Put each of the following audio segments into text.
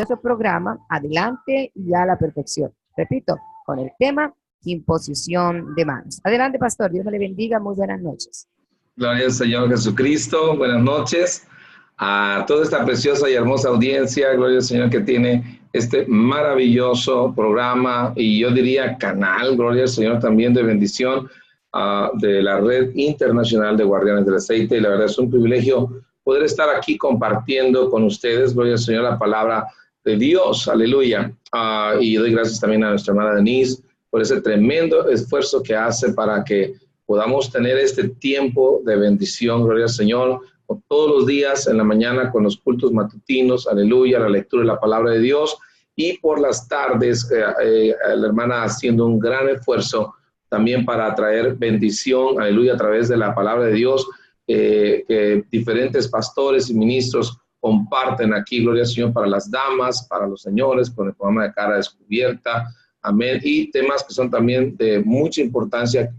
Nuestro programa Adelante y a la Perfección. Repito, con el tema imposición de manos. Adelante, pastor. Dios me le bendiga. Muy buenas noches. Gloria al Señor Jesucristo. Buenas noches a toda esta preciosa y hermosa audiencia. Gloria al Señor que tiene este maravilloso programa y yo diría canal. Gloria al Señor también de bendición de la Red Internacional de Guardianes del Aceite. Y la verdad es un privilegio poder estar aquí compartiendo con ustedes, gloria al Señor, la palabra de Dios. Aleluya. Y doy gracias también a nuestra hermana Denise por ese tremendo esfuerzo que hace para que podamos tener este tiempo de bendición, gloria al Señor, todos los días en la mañana con los cultos matutinos, aleluya, la lectura de la palabra de Dios, y por las tardes la hermana haciendo un gran esfuerzo también para traer bendición, aleluya, a través de la palabra de Dios, que diferentes pastores y ministros comparten aquí, gloria al Señor, para las damas, para los señores, con el programa de Cara Descubierta, amén, y temas que son también de mucha importancia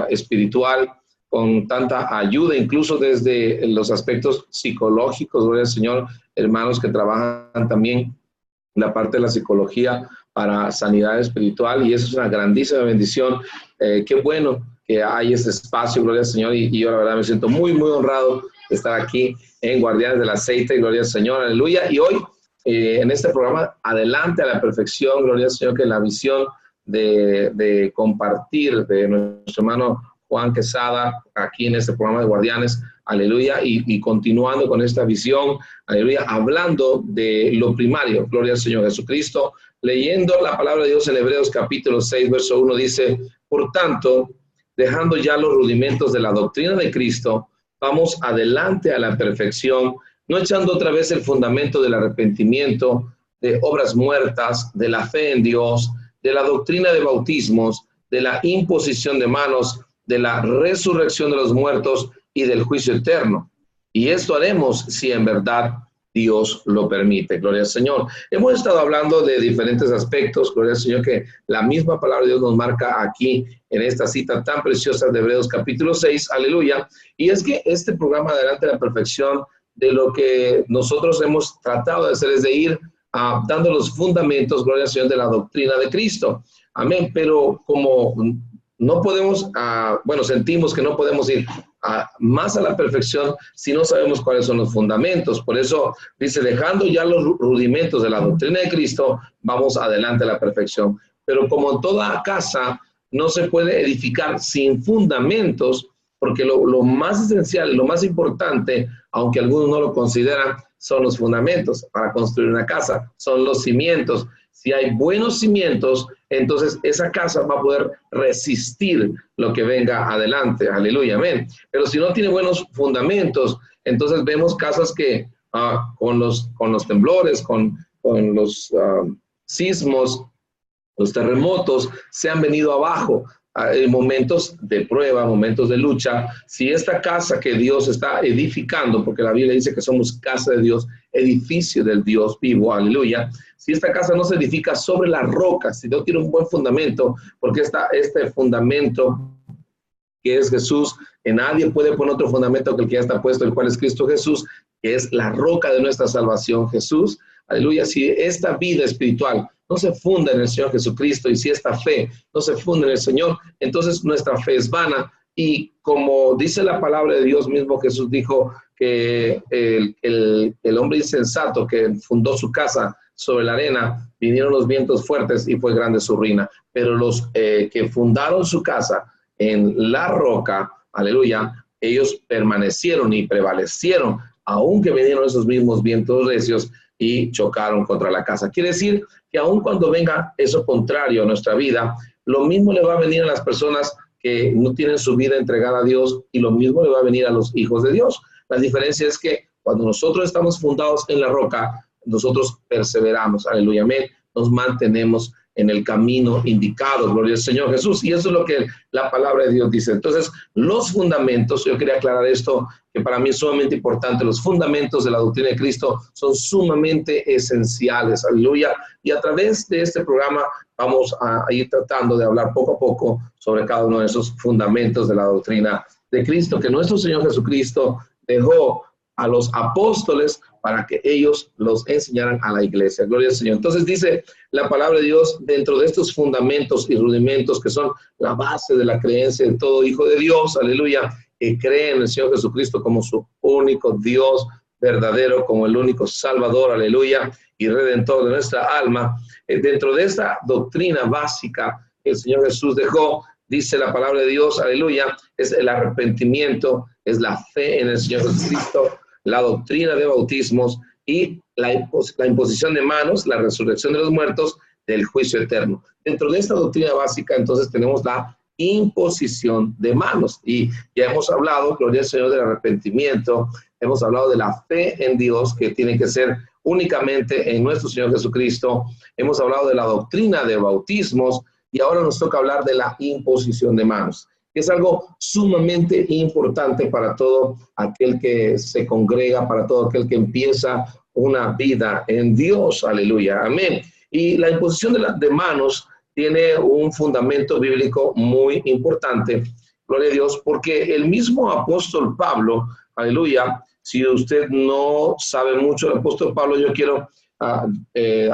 espiritual, con tanta ayuda, incluso desde los aspectos psicológicos, gloria al Señor, hermanos que trabajan también la parte de la psicología para sanidad espiritual, y eso es una grandísima bendición. Qué bueno que hay este espacio, gloria al Señor, y yo la verdad me siento muy, muy honrado de estar aquí en Guardianes del Aceite, gloria al Señor, aleluya, y hoy en este programa, Adelante a la Perfección, gloria al Señor, que la visión de compartir de nuestro hermano Juan Quesada aquí en este programa de Guardianes, aleluya, y continuando con esta visión, aleluya, hablando de lo primario, gloria al Señor Jesucristo, leyendo la palabra de Dios en Hebreos capítulo 6, verso 1, dice, por tanto, dejando ya los rudimentos de la doctrina de Cristo, vamos adelante a la perfección, no echando otra vez el fundamento del arrepentimiento, de obras muertas, de la fe en Dios, de la doctrina de bautismos, de la imposición de manos, de la resurrección de los muertos y del juicio eterno. Y esto haremos si en verdad Dios lo permite. Gloria al Señor. Hemos estado hablando de diferentes aspectos, gloria al Señor, que la misma palabra de Dios nos marca aquí en esta cita tan preciosa de Hebreos capítulo 6, aleluya. Y es que este programa Adelante a la Perfección, de lo que nosotros hemos tratado de hacer es de ir dando los fundamentos, gloria al Señor, de la doctrina de Cristo. Amén. Pero como no podemos, sentimos que no podemos ir más a la perfección si no sabemos cuáles son los fundamentos. Por eso dice, dejando ya los rudimentos de la doctrina de Cristo, vamos adelante a la perfección. Pero como en toda casa no se puede edificar sin fundamentos, porque lo más esencial, lo más importante, aunque algunos no lo consideran, son los fundamentos para construir una casa, son los cimientos. Si hay buenos cimientos, entonces esa casa va a poder resistir lo que venga adelante. Aleluya, amén. Pero si no tiene buenos fundamentos, entonces vemos casas que con los temblores, con los sismos, los terremotos, se han venido abajo. En momentos de prueba, momentos de lucha. Si esta casa que Dios está edificando, porque la Biblia dice que somos casa de Dios, edificio del Dios vivo, aleluya. Si esta casa no se edifica sobre la roca, si no tiene un buen fundamento, porque este fundamento que es Jesús, que nadie puede poner otro fundamento que el que ya está puesto, el cual es Cristo Jesús, que es la roca de nuestra salvación, Jesús, aleluya. Si esta vida espiritual no se funda en el Señor Jesucristo, y si esta fe no se funda en el Señor, entonces nuestra fe es vana. Y como dice la palabra de Dios mismo, Jesús dijo que el hombre insensato que fundó su casa sobre la arena, vinieron los vientos fuertes y fue grande su ruina. Pero los que fundaron su casa en la roca, aleluya, ellos permanecieron y prevalecieron, aunque vinieron esos mismos vientos recios y chocaron contra la casa. Quiere decir que aun cuando venga eso contrario a nuestra vida, lo mismo le va a venir a las personas que no tienen su vida entregada a Dios, y lo mismo le va a venir a los hijos de Dios. La diferencia es que cuando nosotros estamos fundados en la roca, nosotros perseveramos, aleluya, amén, nos mantenemos en el camino indicado, gloria al Señor Jesús, y eso es lo que la palabra de Dios dice. Entonces, los fundamentos, yo quería aclarar esto, que para mí es sumamente importante, los fundamentos de la doctrina de Cristo son sumamente esenciales, aleluya, y a través de este programa vamos a ir tratando de hablar poco a poco sobre cada uno de esos fundamentos de la doctrina de Cristo, que nuestro Señor Jesucristo dejó a los apóstoles para que ellos los enseñaran a la iglesia. Gloria al Señor. Entonces dice la palabra de Dios, dentro de estos fundamentos y rudimentos que son la base de la creencia de todo hijo de Dios, aleluya, que cree en el Señor Jesucristo como su único Dios verdadero, como el único Salvador, aleluya, y Redentor de nuestra alma. Dentro de esta doctrina básica que el Señor Jesús dejó, dice la palabra de Dios, aleluya, es el arrepentimiento, es la fe en el Señor Jesucristo, la doctrina de bautismos y la imposición de manos, la resurrección de los muertos, del juicio eterno. Dentro de esta doctrina básica, entonces, tenemos la imposición de manos. Y ya hemos hablado, gloria al Señor, del arrepentimiento, hemos hablado de la fe en Dios, que tiene que ser únicamente en nuestro Señor Jesucristo, hemos hablado de la doctrina de bautismos, y ahora nos toca hablar de la imposición de manos, que es algo sumamente importante para todo aquel que se congrega, para todo aquel que empieza una vida en Dios. Aleluya, amén. Y la imposición de manos tiene un fundamento bíblico muy importante, gloria a Dios, porque el mismo apóstol Pablo, aleluya, si usted no sabe mucho del apóstol Pablo, yo quiero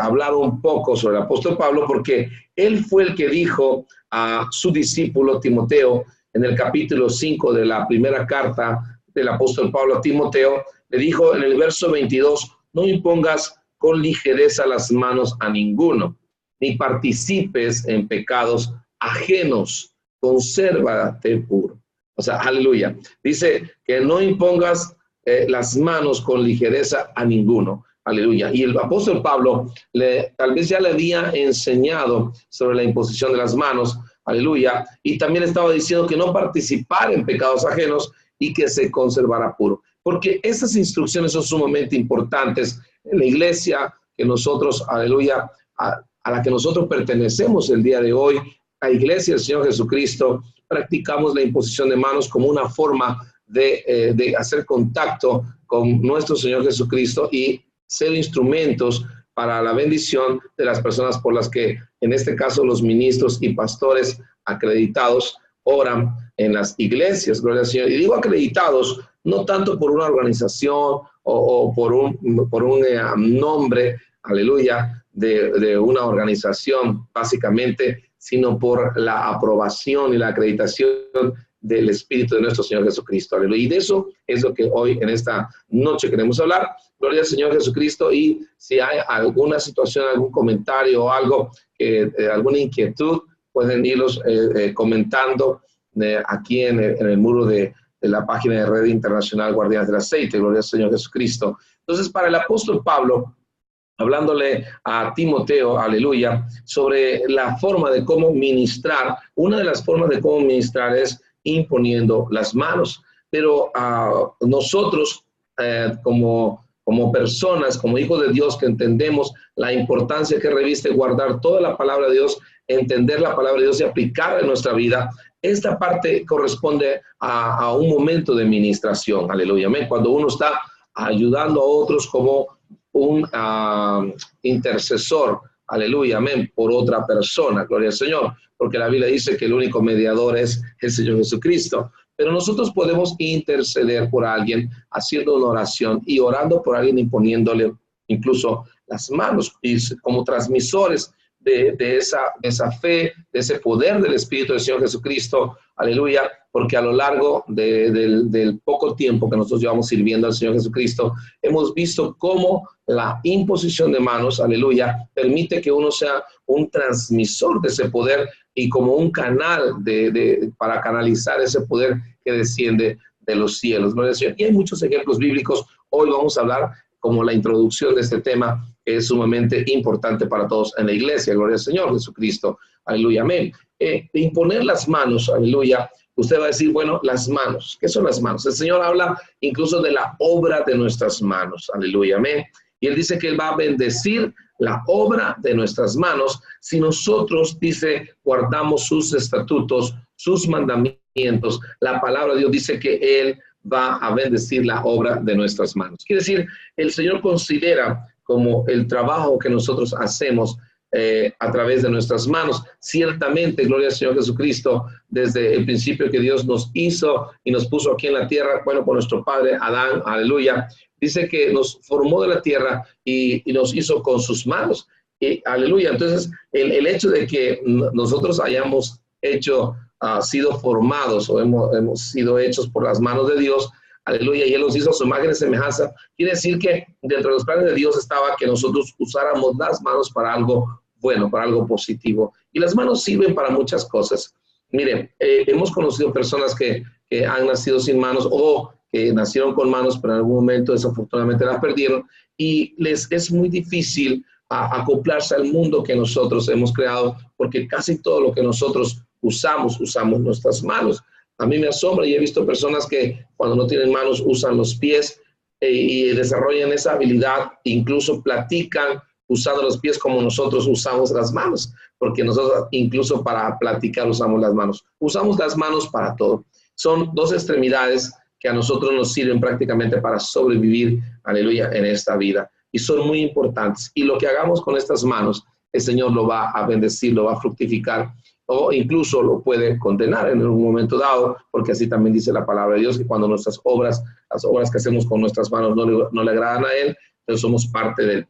hablar un poco sobre el apóstol Pablo, porque él fue el que dijo a su discípulo Timoteo, en el capítulo 5 de la primera carta del apóstol Pablo a Timoteo, le dijo en el verso 22, no impongas con ligereza las manos a ninguno, ni participes en pecados ajenos, consérvate puro. O sea, aleluya. Dice que no impongas las manos con ligereza a ninguno. Aleluya. Y el apóstol Pablo tal vez ya le había enseñado sobre la imposición de las manos. Aleluya. Y también estaba diciendo que no participara en pecados ajenos y que se conservara puro. Porque esas instrucciones son sumamente importantes en la iglesia que nosotros, aleluya, a la que nosotros pertenecemos el día de hoy, la iglesia del Señor Jesucristo, practicamos la imposición de manos como una forma de hacer contacto con nuestro Señor Jesucristo y ser instrumentos para la bendición de las personas por las que, en este caso, los ministros y pastores acreditados oran en las iglesias. Gloria al Señor. Y digo acreditados, no tanto por una organización o por un nombre, aleluya, de una organización, básicamente, sino por la aprobación y la acreditación del Espíritu de nuestro Señor Jesucristo. Aleluya. Y de eso es lo que hoy en esta noche queremos hablar. Gloria al Señor Jesucristo. Y si hay alguna situación, algún comentario o algo, alguna inquietud, pueden irlos comentando aquí en el muro de la página de Red Internacional Guardianes del Aceite. Gloria al Señor Jesucristo. Entonces, para el apóstol Pablo, hablándole a Timoteo, aleluya, sobre la forma de cómo ministrar, una de las formas de cómo ministrar es imponiendo las manos. Pero nosotros, como personas, como hijos de Dios, que entendemos la importancia que reviste guardar toda la palabra de Dios, entender la palabra de Dios y aplicarla en nuestra vida, esta parte corresponde a un momento de ministración, aleluya, amén. Cuando uno está ayudando a otros como un intercesor, aleluya, amén, por otra persona, gloria al Señor, porque la Biblia dice que el único mediador es el Señor Jesucristo. Pero nosotros podemos interceder por alguien haciendo una oración y orando por alguien, imponiéndole incluso las manos, y como transmisores de esa fe, de ese poder del Espíritu del Señor Jesucristo, aleluya, porque a lo largo del poco tiempo que nosotros llevamos sirviendo al Señor Jesucristo, hemos visto cómo la imposición de manos, aleluya, permite que uno sea un transmisor de ese poder y como un canal para canalizar ese poder que desciende de los cielos. ¿No? Y hay muchos ejemplos bíblicos. Hoy vamos a hablar como la introducción de este tema, que es sumamente importante para todos en la iglesia. Gloria al Señor Jesucristo. Aleluya, amén. Imponer las manos, aleluya. Usted va a decir, bueno, las manos. ¿Qué son las manos? El Señor habla incluso de la obra de nuestras manos. Aleluya, amén. Y Él dice que Él va a bendecir la obra de nuestras manos si nosotros, dice, guardamos sus estatutos, sus mandamientos. La palabra de Dios dice que Él va a bendecir la obra de nuestras manos. Quiere decir, el Señor considera como el trabajo que nosotros hacemos a través de nuestras manos. Ciertamente, gloria al Señor Jesucristo, desde el principio que Dios nos hizo y nos puso aquí en la tierra, bueno, por nuestro padre Adán, aleluya, dice que nos formó de la tierra y nos hizo con sus manos. Y, aleluya. Entonces, el hecho de que nosotros hayamos sido formados o hemos sido hechos por las manos de Dios, aleluya, y Él nos hizo a su imagen y semejanza, quiere decir que dentro de los planes de Dios estaba que nosotros usáramos las manos para algo bueno, para algo positivo. Y las manos sirven para muchas cosas. Mire, hemos conocido personas que han nacido sin manos o que nacieron con manos, pero en algún momento desafortunadamente las perdieron y les es muy difícil acoplarse al mundo que nosotros hemos creado, porque casi todo lo que nosotros usamos nuestras manos. A mí me asombra y he visto personas que cuando no tienen manos usan los pies y desarrollan esa habilidad, incluso platican usando los pies como nosotros usamos las manos, porque nosotros incluso para platicar usamos las manos. Usamos las manos para todo. Son dos extremidades que a nosotros nos sirven prácticamente para sobrevivir, aleluya, en esta vida. Y son muy importantes. Y lo que hagamos con estas manos, el Señor lo va a bendecir, lo va a fructificar, o incluso lo puede condenar en algún momento dado, porque así también dice la palabra de Dios, que cuando nuestras obras, las obras que hacemos con nuestras manos no le agradan a Él, entonces somos parte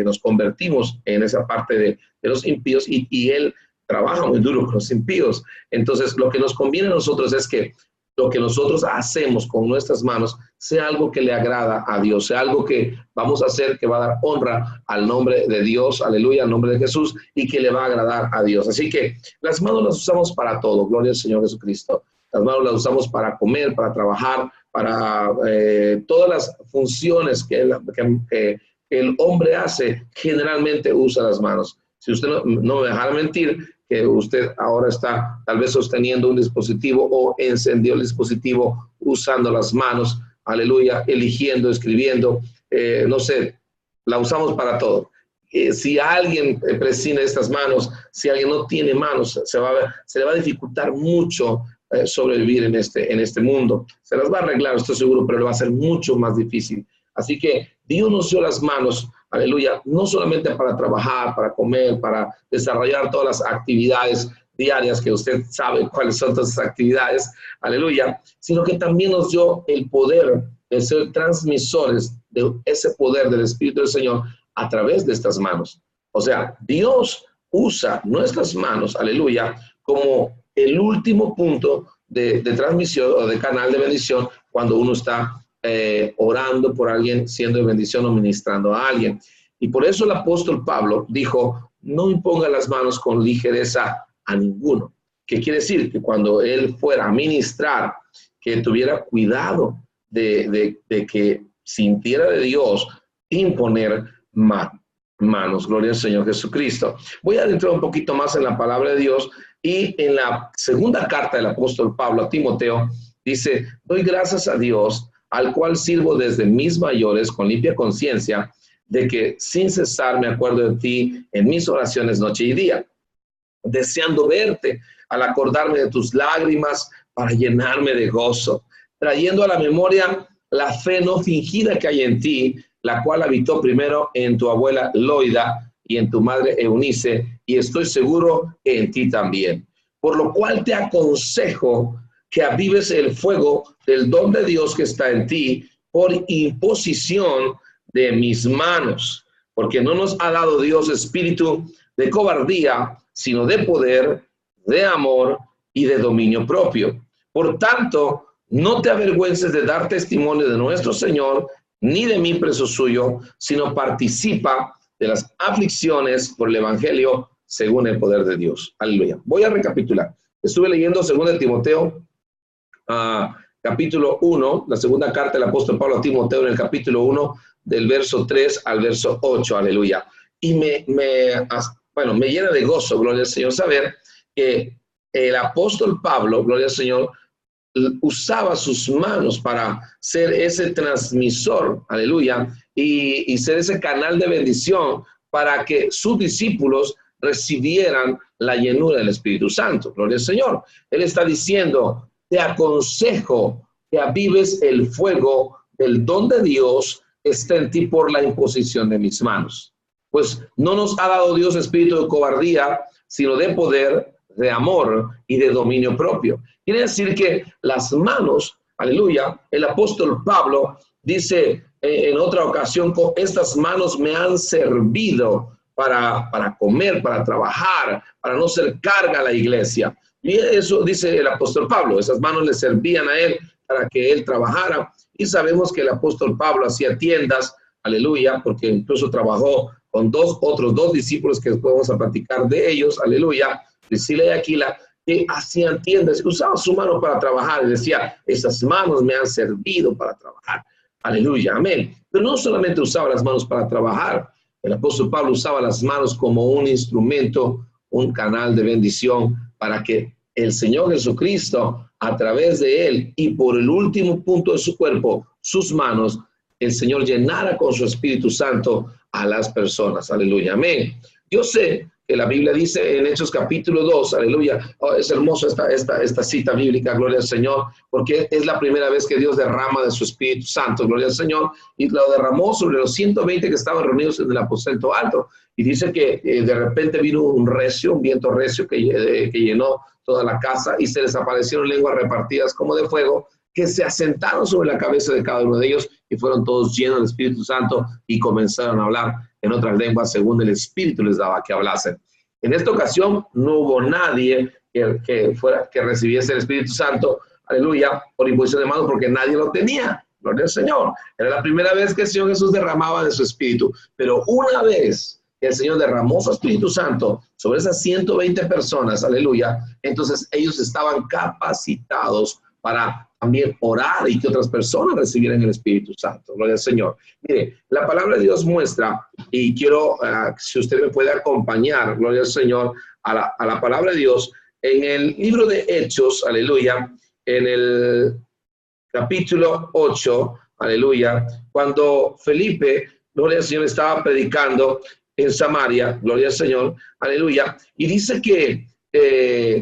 nos convertimos en esa parte de los impíos y Él trabaja muy duro con los impíos. Entonces lo que nos conviene a nosotros es que lo que nosotros hacemos con nuestras manos sea algo que le agrada a Dios, sea algo que vamos a hacer que va a dar honra al nombre de Dios, aleluya, al nombre de Jesús, y que le va a agradar a Dios. Así que las manos las usamos para todo, gloria al Señor Jesucristo. Las manos las usamos para comer, para trabajar, para todas las funciones que el hombre hace, generalmente usa las manos. Si usted no me dejara mentir, que usted ahora está tal vez sosteniendo un dispositivo o encendió el dispositivo usando las manos, aleluya, eligiendo, escribiendo, no sé, la usamos para todo. Si alguien prescinde estas manos, si alguien no tiene manos, se le va a dificultar mucho sobrevivir en este mundo. Se las va a arreglar, estoy seguro, pero le va a ser mucho más difícil. Así que Dios nos dio las manos, aleluya, no solamente para trabajar, para comer, para desarrollar todas las actividades diarias, que usted sabe cuáles son todas esas actividades, aleluya, sino que también nos dio el poder de ser transmisores de ese poder del Espíritu del Señor a través de estas manos. O sea, Dios usa nuestras manos, aleluya, como el último punto de transmisión o de canal de bendición cuando uno está orando por alguien, siendo de bendición o ministrando a alguien. Y por eso el apóstol Pablo dijo, no imponga las manos con ligereza a ninguno. ¿Qué quiere decir? Que cuando él fuera a ministrar, que tuviera cuidado de que sintiera de Dios imponer manos. Gloria al Señor Jesucristo. Voy a adentrar un poquito más en la palabra de Dios y en la segunda carta del apóstol Pablo a Timoteo dice, doy gracias a Dios, al cual sirvo desde mis mayores con limpia conciencia, de que sin cesar me acuerdo de ti en mis oraciones noche y día, deseando verte al acordarme de tus lágrimas para llenarme de gozo, trayendo a la memoria la fe no fingida que hay en ti, la cual habitó primero en tu abuela Loida y en tu madre Eunice, y estoy seguro que en ti también. Por lo cual te aconsejo que avives el fuego del don de Dios que está en ti por imposición de mis manos, porque no nos ha dado Dios espíritu de cobardía, sino de poder, de amor y de dominio propio. Por tanto, no te avergüences de dar testimonio de nuestro Señor, ni de mí preso suyo, sino participa de las aflicciones por el evangelio según el poder de Dios. Aleluya. Voy a recapitular. Estuve leyendo 2 Timoteo, capítulo 1, la segunda carta del apóstol Pablo a Timoteo en el capítulo 1, del verso 3 al verso 8, aleluya. Y me llena de gozo, gloria al Señor, saber que el apóstol Pablo, gloria al Señor, usaba sus manos para ser ese transmisor, aleluya, y ser ese canal de bendición para que sus discípulos recibieran la llenura del Espíritu Santo, gloria al Señor. Él está diciendo, te aconsejo que avives el fuego del don de Dios que está en ti por la imposición de mis manos. Pues no nos ha dado Dios espíritu de cobardía, sino de poder, de amor y de dominio propio. Quiere decir que las manos, aleluya, el apóstol Pablo dice en otra ocasión, con estas manos me han servido para comer, para trabajar, para no ser carga a la iglesia. Y eso dice el apóstol Pablo, esas manos le servían a él para que él trabajara. Y sabemos que el apóstol Pablo hacía tiendas, aleluya, porque incluso trabajó con otros dos discípulos que después vamos a platicar de ellos, aleluya, Priscila y Aquila, que hacían tiendas, usaban su mano para trabajar, y decía, esas manos me han servido para trabajar, aleluya, amén. Pero no solamente usaba las manos para trabajar, el apóstol Pablo usaba las manos como un instrumento, un canal de bendición para que el Señor Jesucristo, a través de él y por el último punto de su cuerpo, sus manos, el Señor llenara con su Espíritu Santo a las personas. Aleluya. Amén. Yo sé que la Biblia dice en Hechos capítulo 2, aleluya, es hermoso esta cita bíblica, gloria al Señor, porque es la primera vez que Dios derrama de su Espíritu Santo, gloria al Señor, y lo derramó sobre los 120 que estaban reunidos en el aposento alto. Y dice que de repente vino un viento recio que llenó toda la casa y se les aparecieron lenguas repartidas como de fuego que se asentaron sobre la cabeza de cada uno de ellos y fueron todos llenos del Espíritu Santo y comenzaron a hablar en otras lenguas según el Espíritu les daba que hablasen. En esta ocasión no hubo nadie que recibiese el Espíritu Santo, aleluya, por imposición de manos, porque nadie lo tenía. Gloria al Señor. Era la primera vez que el Señor Jesús derramaba de su Espíritu, pero una vez que el Señor derramó su Espíritu Santo sobre esas 120 personas, aleluya, entonces ellos estaban capacitados para también orar y que otras personas recibieran el Espíritu Santo. Gloria al Señor. Mire, la palabra de Dios muestra, y quiero, si usted me puede acompañar, gloria al Señor, a la palabra de Dios, en el libro de Hechos, aleluya, en el capítulo 8, aleluya, cuando Felipe, gloria al Señor, estaba predicando en Samaria, gloria al Señor, aleluya, y dice que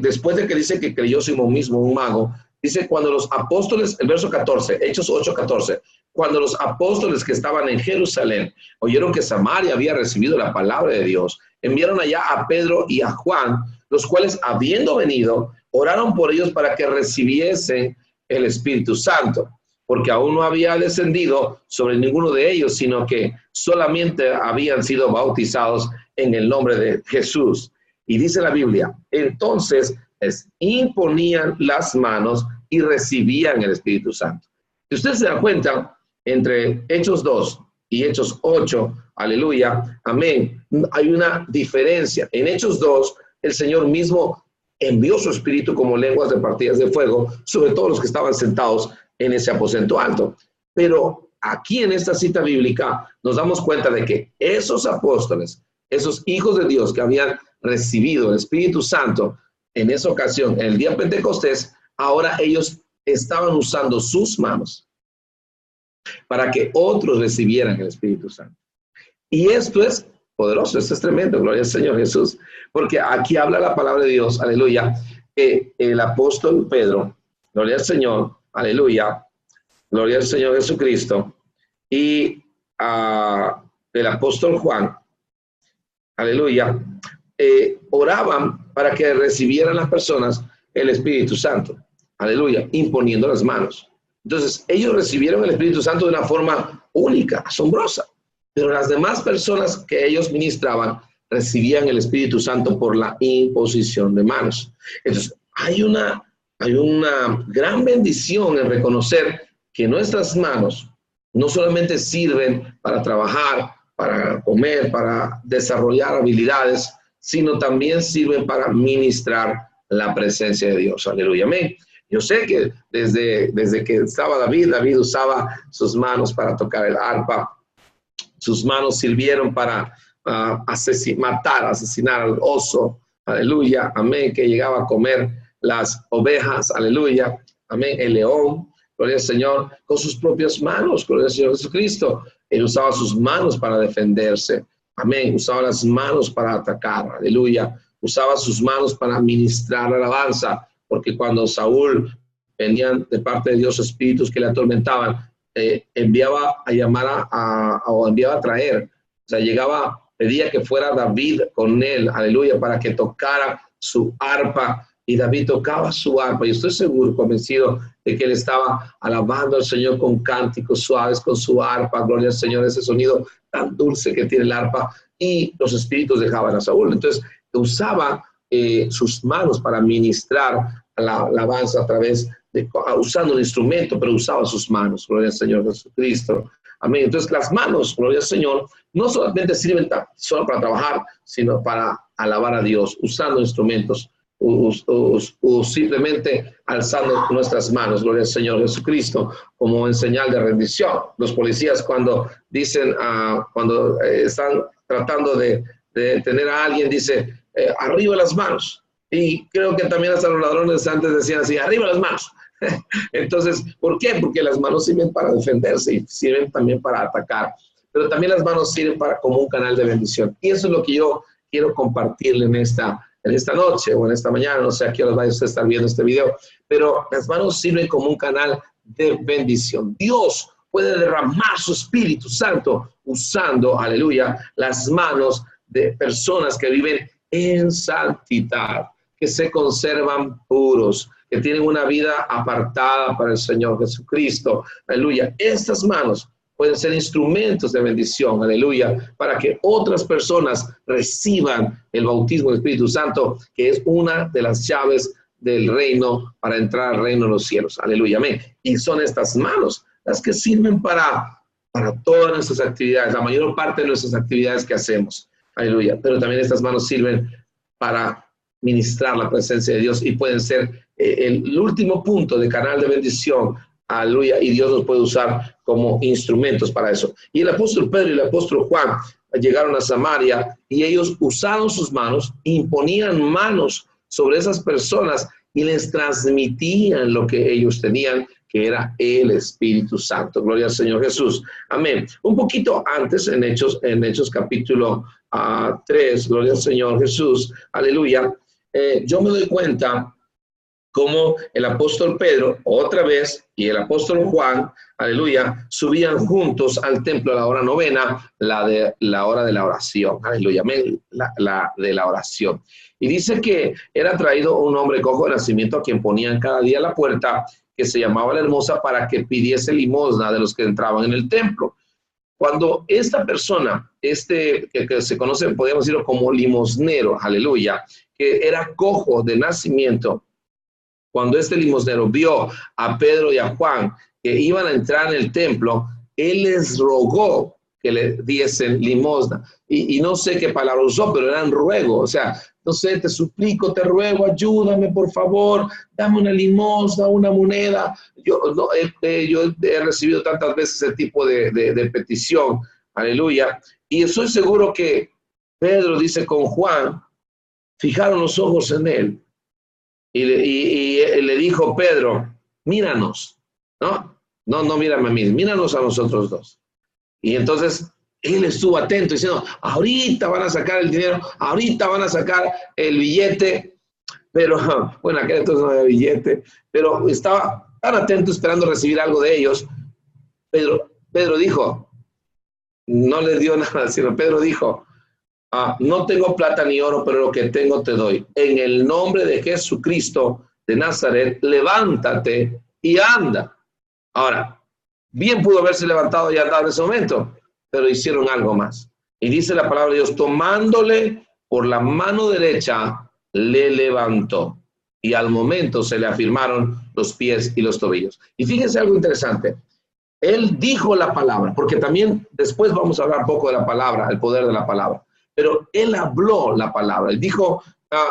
después de que dice que creyó Simón mismo, un mago, dice cuando los apóstoles, el verso 14, Hechos 8, 14, cuando los apóstoles que estaban en Jerusalén oyeron que Samaria había recibido la palabra de Dios, enviaron allá a Pedro y a Juan, los cuales habiendo venido, oraron por ellos para que recibiesen el Espíritu Santo, porque aún no había descendido sobre ninguno de ellos, sino que solamente habían sido bautizados en el nombre de Jesús. Y dice la Biblia, entonces les imponían las manos y recibían el Espíritu Santo. Si usted se da cuenta, entre Hechos 2 y Hechos 8, aleluya, amén, hay una diferencia. En Hechos 2, el Señor mismo envió su Espíritu como lenguas repartidas de fuego sobre todos los que estaban sentados en ese aposento alto. Pero aquí en esta cita bíblica nos damos cuenta de que esos apóstoles, esos hijos de Dios que habían recibido el Espíritu Santo en esa ocasión, en el día de Pentecostés, ahora ellos estaban usando sus manos para que otros recibieran el Espíritu Santo. Y esto es poderoso, esto es tremendo, gloria al Señor Jesús, porque aquí habla la palabra de Dios, aleluya, que el apóstol Pedro, gloria al Señor, aleluya, gloria al Señor Jesucristo, y el apóstol Juan, aleluya, oraban para que recibieran las personas el Espíritu Santo, aleluya, imponiendo las manos. Entonces, ellos recibieron el Espíritu Santo de una forma única, asombrosa, pero las demás personas que ellos ministraban recibían el Espíritu Santo por la imposición de manos. Entonces, hay una gran bendición en reconocer que nuestras manos no solamente sirven para trabajar, para comer, para desarrollar habilidades, sino también sirven para ministrar la presencia de Dios. Aleluya, amén. Yo sé que desde que estaba David usaba sus manos para tocar el arpa, sus manos sirvieron para asesinar al oso, aleluya, amén, que llegaba a comer las ovejas, aleluya, amén, el león, gloria al Señor, con sus propias manos, gloria al Señor Jesucristo. Él usaba sus manos para defenderse, amén, usaba las manos para atacar, aleluya, usaba sus manos para ministrar alabanza, porque cuando Saúl venían de parte de Dios espíritus que le atormentaban, enviaba a llamar o enviaba a traer, o sea, llegaba pedía que fuera David con él, aleluya, para que tocara su arpa. Y David tocaba su arpa, y estoy seguro, convencido de que él estaba alabando al Señor con cánticos suaves, con su arpa, gloria al Señor, ese sonido tan dulce que tiene el arpa, y los espíritus dejaban a Saúl. Entonces, usaba sus manos para ministrar la alabanza a través de, usando el instrumento, pero usaba sus manos, gloria al Señor Jesucristo. Amén. Entonces, las manos, gloria al Señor, no solamente sirven solo para trabajar, sino para alabar a Dios, usando instrumentos, o simplemente alzando nuestras manos, gloria al Señor Jesucristo, como en señal de rendición. Los policías cuando dicen, cuando están tratando de detener a alguien, dice, arriba las manos. Y creo que también hasta los ladrones antes decían así, arriba las manos. Entonces, ¿por qué? Porque las manos sirven para defenderse y sirven también para atacar, pero también las manos sirven como un canal de bendición. Y eso es lo que yo quiero compartirle en esta noche o en esta mañana, no sé a qué hora vaya usted a estar viendo este video, pero las manos sirven como un canal de bendición. Dios puede derramar su Espíritu Santo usando, aleluya, las manos de personas que viven en santidad, que se conservan puros, que tienen una vida apartada para el Señor Jesucristo. Aleluya. Estas manos pueden ser instrumentos de bendición, aleluya, para que otras personas reciban el bautismo del Espíritu Santo, que es una de las llaves del reino para entrar al reino de los cielos. Aleluya, amén. Y son estas manos las que sirven para todas nuestras actividades, la mayor parte de nuestras actividades que hacemos. Aleluya. Pero también estas manos sirven para ministrar la presencia de Dios y pueden ser el último punto de canal de bendición. Aleluya, y Dios nos puede usar como instrumentos para eso. Y el apóstol Pedro y el apóstol Juan llegaron a Samaria y ellos usaron sus manos, imponían manos sobre esas personas y les transmitían lo que ellos tenían, que era el Espíritu Santo. Gloria al Señor Jesús. Amén. Un poquito antes, en Hechos capítulo 3, gloria al Señor Jesús. Aleluya. Yo me doy cuenta como el apóstol Pedro, otra vez, y el apóstol Juan, aleluya, subían juntos al templo a la hora novena, la hora de la oración, aleluya, la de la oración. Y dice que era traído un hombre cojo de nacimiento a quien ponían cada día a la puerta, que se llamaba la Hermosa, para que pidiese limosna de los que entraban en el templo. Cuando esta persona, que se conoce, podríamos decirlo como limosnero, aleluya, que era cojo de nacimiento, cuando este limosnero vio a Pedro y a Juan que iban a entrar en el templo, él les rogó que le diesen limosna. Y no sé qué palabra usó, pero eran ruego. O sea, no sé, te suplico, te ruego, ayúdame, por favor, dame una limosna, una moneda. Yo he recibido tantas veces ese tipo de petición. Aleluya. Y estoy seguro que Pedro dice con Juan, fijaron los ojos en él. Y le dijo Pedro, míranos, no mírame a mí, míranos a nosotros dos. Y entonces él estuvo atento diciendo, ahorita van a sacar el dinero, ahorita van a sacar el billete, pero bueno, aquel entonces no había billete, pero estaba tan atento esperando recibir algo de ellos. Pedro dijo, no le dio nada, sino Pedro dijo, no tengo plata ni oro, pero lo que tengo te doy. En el nombre de Jesucristo de Nazaret, levántate y anda. Ahora, bien pudo haberse levantado y andado en ese momento, pero hicieron algo más. Y dice la palabra de Dios, tomándole por la mano derecha, le levantó. Y al momento se le afirmaron los pies y los tobillos. Y fíjense algo interesante. Él dijo la palabra, porque también después vamos a hablar un poco de la palabra, el poder de la palabra. Pero él habló la palabra. Él dijo,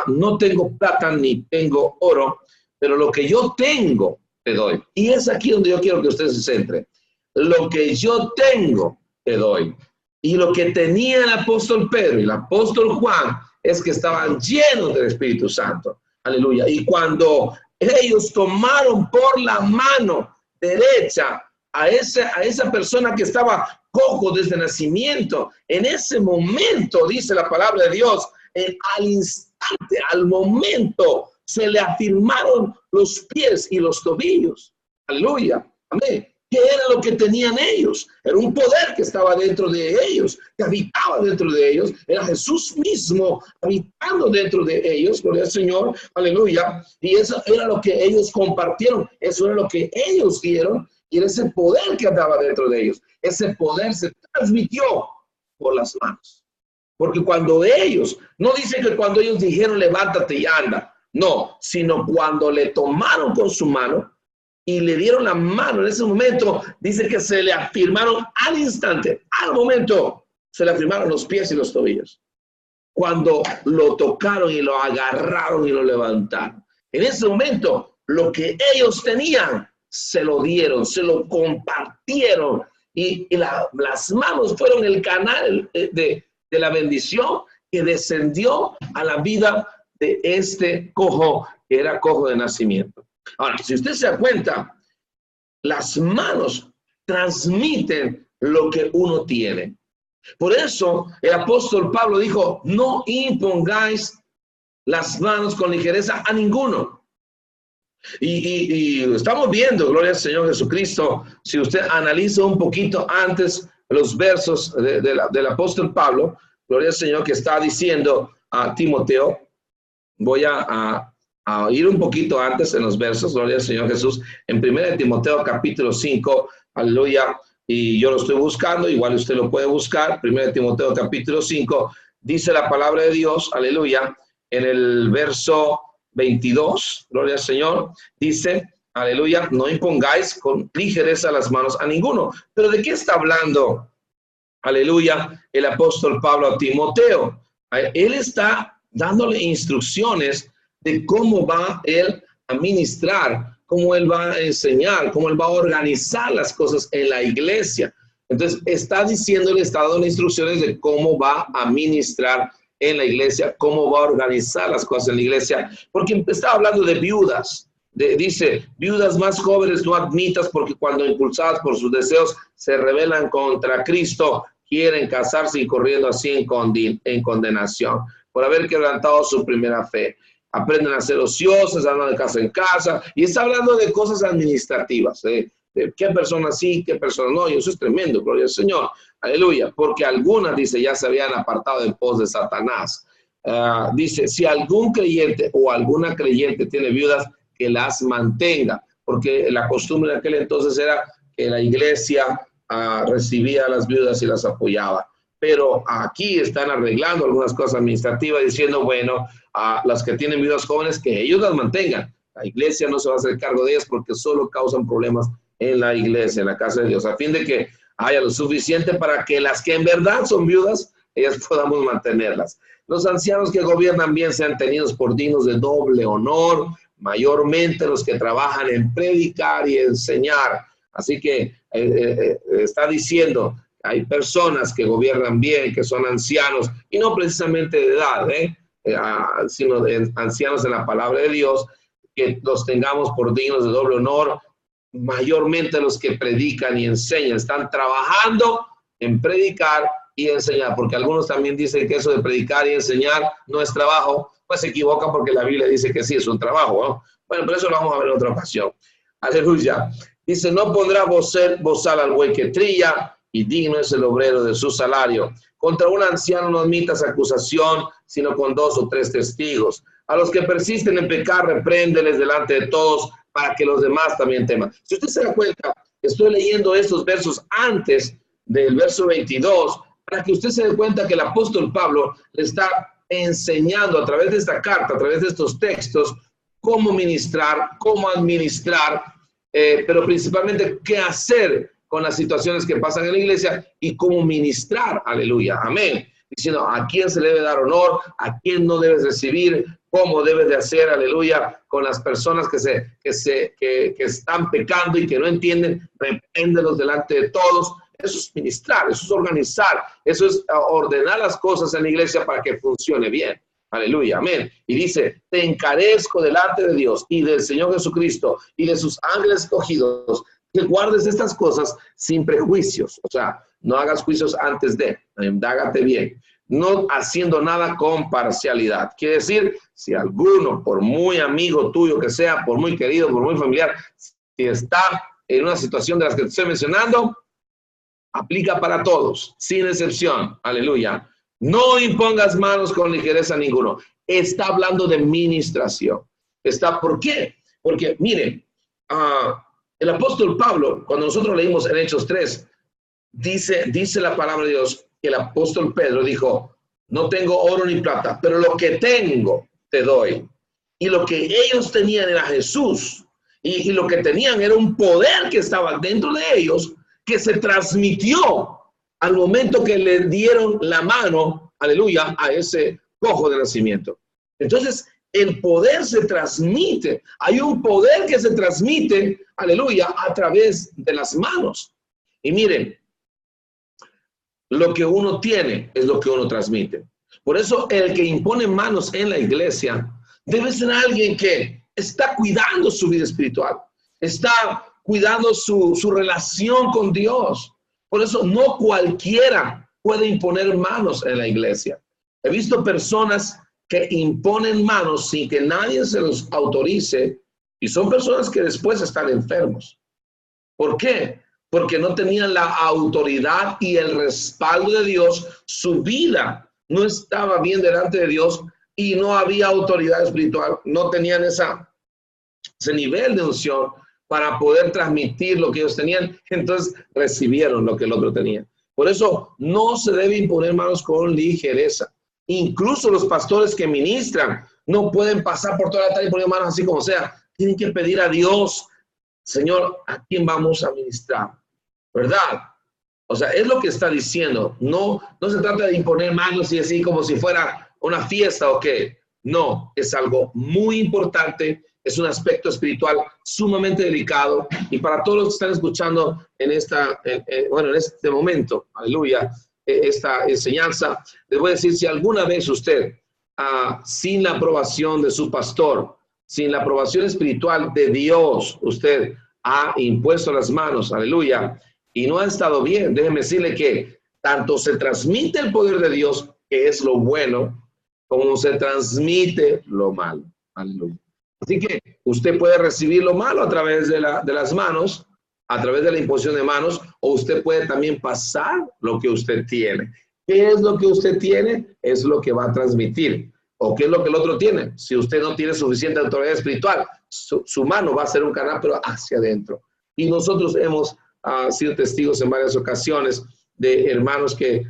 no tengo plata ni tengo oro, pero lo que yo tengo te doy. Y es aquí donde yo quiero que usted se centre. Lo que yo tengo te doy. Y lo que tenía el apóstol Pedro y el apóstol Juan es que estaban llenos del Espíritu Santo. Aleluya. Y cuando ellos tomaron por la mano derecha a esa persona que estaba cojo desde nacimiento, en ese momento, dice la palabra de Dios, al instante, al momento, se le afirmaron los pies y los tobillos. Aleluya. Amén. ¿Qué era lo que tenían ellos? Era un poder que estaba dentro de ellos, que habitaba dentro de ellos. Era Jesús mismo habitando dentro de ellos, gloria al Señor, aleluya. Y eso era lo que ellos compartieron, eso era lo que ellos dieron, y era ese poder que andaba dentro de ellos. Ese poder se transmitió por las manos. Porque cuando ellos, no dice que cuando ellos dijeron levántate y anda, no, sino cuando le tomaron con su mano y le dieron la mano, en ese momento dice que se le afirmaron al instante, al momento, se le afirmaron los pies y los tobillos. Cuando lo tocaron y lo agarraron y lo levantaron. En ese momento, lo que ellos tenían, se lo dieron, se lo compartieron. Y las manos fueron el canal de la bendición que descendió a la vida de este cojo, que era cojo de nacimiento. Ahora, si usted se da cuenta, las manos transmiten lo que uno tiene. Por eso el apóstol Pablo dijo, no impongáis las manos con ligereza a ninguno. Y estamos viendo, gloria al Señor Jesucristo, si usted analiza un poquito antes los versos del apóstol Pablo, gloria al Señor, que está diciendo a Timoteo, voy a ir un poquito antes en los versos, gloria al Señor Jesús, en 1 Timoteo capítulo 5, aleluya, y yo lo estoy buscando, igual usted lo puede buscar, 1 Timoteo capítulo 5, dice la palabra de Dios, aleluya, en el verso 22, gloria al Señor, dice, aleluya, no impongáis con ligereza las manos a ninguno. Pero ¿de qué está hablando, aleluya, el apóstol Pablo a Timoteo? Él está dándole instrucciones de cómo va él a ministrar, cómo él va a enseñar, cómo él va a organizar las cosas en la iglesia. Entonces, está diciéndole, está dando instrucciones de cómo va a ministrar en la iglesia, cómo va a organizar las cosas en la iglesia, porque está hablando de viudas. Dice, viudas más jóvenes no admitas, porque cuando impulsadas por sus deseos se rebelan contra Cristo, quieren casarse y corriendo así en condenación, por haber quebrantado su primera fe. Aprenden a ser ociosas, andan de casa en casa, y está hablando de cosas administrativas, de qué persona sí, qué persona no, y eso es tremendo, gloria al Señor, aleluya, porque algunas, dice, ya se habían apartado en pos de Satanás. Dice, si algún creyente o alguna creyente tiene viudas, que las mantenga, porque la costumbre en aquel entonces era que la iglesia recibía a las viudas y las apoyaba. Pero aquí están arreglando algunas cosas administrativas, diciendo, bueno, a las que tienen viudas jóvenes, que ellos las mantengan. La iglesia no se va a hacer cargo de ellas porque solo causan problemas en la iglesia, en la casa de Dios, a fin de que haya lo suficiente para que las que en verdad son viudas, ellas podamos mantenerlas. Los ancianos que gobiernan bien sean tenidos por dignos de doble honor, mayormente los que trabajan en predicar y enseñar. Así que está diciendo, hay personas que gobiernan bien, que son ancianos, y no precisamente de edad, sino de ancianos en la palabra de Dios, que los tengamos por dignos de doble honor, mayormente los que predican y enseñan, están trabajando en predicar y enseñar, porque algunos también dicen que eso de predicar y enseñar no es trabajo, pues se equivocan porque la Biblia dice que sí, es un trabajo, ¿no? Bueno, pero eso lo vamos a ver en otra ocasión. Aleluya. Dice, no pondrá bozal al buey que trilla, y digno es el obrero de su salario. Contra un anciano no admitas acusación, sino con 2 o 3 testigos. A los que persisten en pecar, repréndeles delante de todos, para que los demás también teman. Si usted se da cuenta, estoy leyendo estos versos antes del verso 22, para que usted se dé cuenta que el apóstol Pablo le está enseñando a través de esta carta, a través de estos textos, cómo ministrar, cómo administrar, pero principalmente qué hacer con las situaciones que pasan en la iglesia y cómo ministrar, aleluya, amén. Diciendo a quién se le debe dar honor, a quién no debes recibir, cómo debes de hacer, aleluya, con las personas que están pecando y que no entienden, repréndelos delante de todos. Eso es ministrar, eso es organizar, eso es ordenar las cosas en la iglesia para que funcione bien. Aleluya, amén. Y dice, te encarezco delante de Dios y del Señor Jesucristo y de sus ángeles escogidos, que guardes estas cosas sin prejuicios. O sea, no hagas juicios antes de, indágate bien, no haciendo nada con parcialidad. Quiere decir, si alguno, por muy amigo tuyo que sea, por muy querido, por muy familiar, si está en una situación de las que te estoy mencionando, aplica para todos, sin excepción. Aleluya. No impongas manos con ligereza a ninguno. Está hablando de ministración. ¿Por qué? Porque, miren, el apóstol Pablo, cuando nosotros leímos en Hechos 3, dice la palabra de Dios que el apóstol Pedro dijo, no tengo oro ni plata, pero lo que tengo te doy. Y lo que ellos tenían era Jesús. Y lo que tenían era un poder que estaba dentro de ellos, que se transmitió al momento que le dieron la mano, aleluya, a ese cojo de nacimiento. Entonces, el poder se transmite. Hay un poder que se transmite, aleluya, a través de las manos. Y miren, lo que uno tiene es lo que uno transmite. Por eso, el que impone manos en la iglesia debe ser alguien que está cuidando su vida espiritual, está cuidando su relación con Dios. Por eso no cualquiera puede imponer manos en la iglesia. He visto personas que imponen manos sin que nadie se los autorice y son personas que después están enfermos. ¿Por qué? Porque no tenían la autoridad y el respaldo de Dios. Su vida no estaba bien delante de Dios y no había autoridad espiritual. No tenían ese nivel de unción para poder transmitir lo que ellos tenían. Entonces recibieron lo que el otro tenía. Por eso no se debe imponer manos con ligereza. Incluso los pastores que ministran no pueden pasar por toda la tarde y poner manos así como sea. Tienen que pedir a Dios, Señor, ¿a quién vamos a ministrar? ¿Verdad? O sea, es lo que está diciendo. No se trata de imponer manos y así como si fuera una fiesta o qué. No, es algo muy importante. Es un aspecto espiritual sumamente delicado. Y para todos los que están escuchando en en este momento, aleluya, esta enseñanza, les voy a decir, si alguna vez usted, sin la aprobación de su pastor, sin la aprobación espiritual de Dios, usted ha impuesto las manos, aleluya, y no ha estado bien, déjeme decirle que tanto se transmite el poder de Dios, que es lo bueno, como se transmite lo malo, aleluya. Así que usted puede recibir lo malo a través de las manos, a través de la imposición de manos, o usted puede también pasar lo que usted tiene. ¿Qué es lo que usted tiene? Es lo que va a transmitir. ¿O qué es lo que el otro tiene? Si usted no tiene suficiente autoridad espiritual, su mano va a ser un canal, pero hacia adentro. Y nosotros hemos sido testigos en varias ocasiones de hermanos que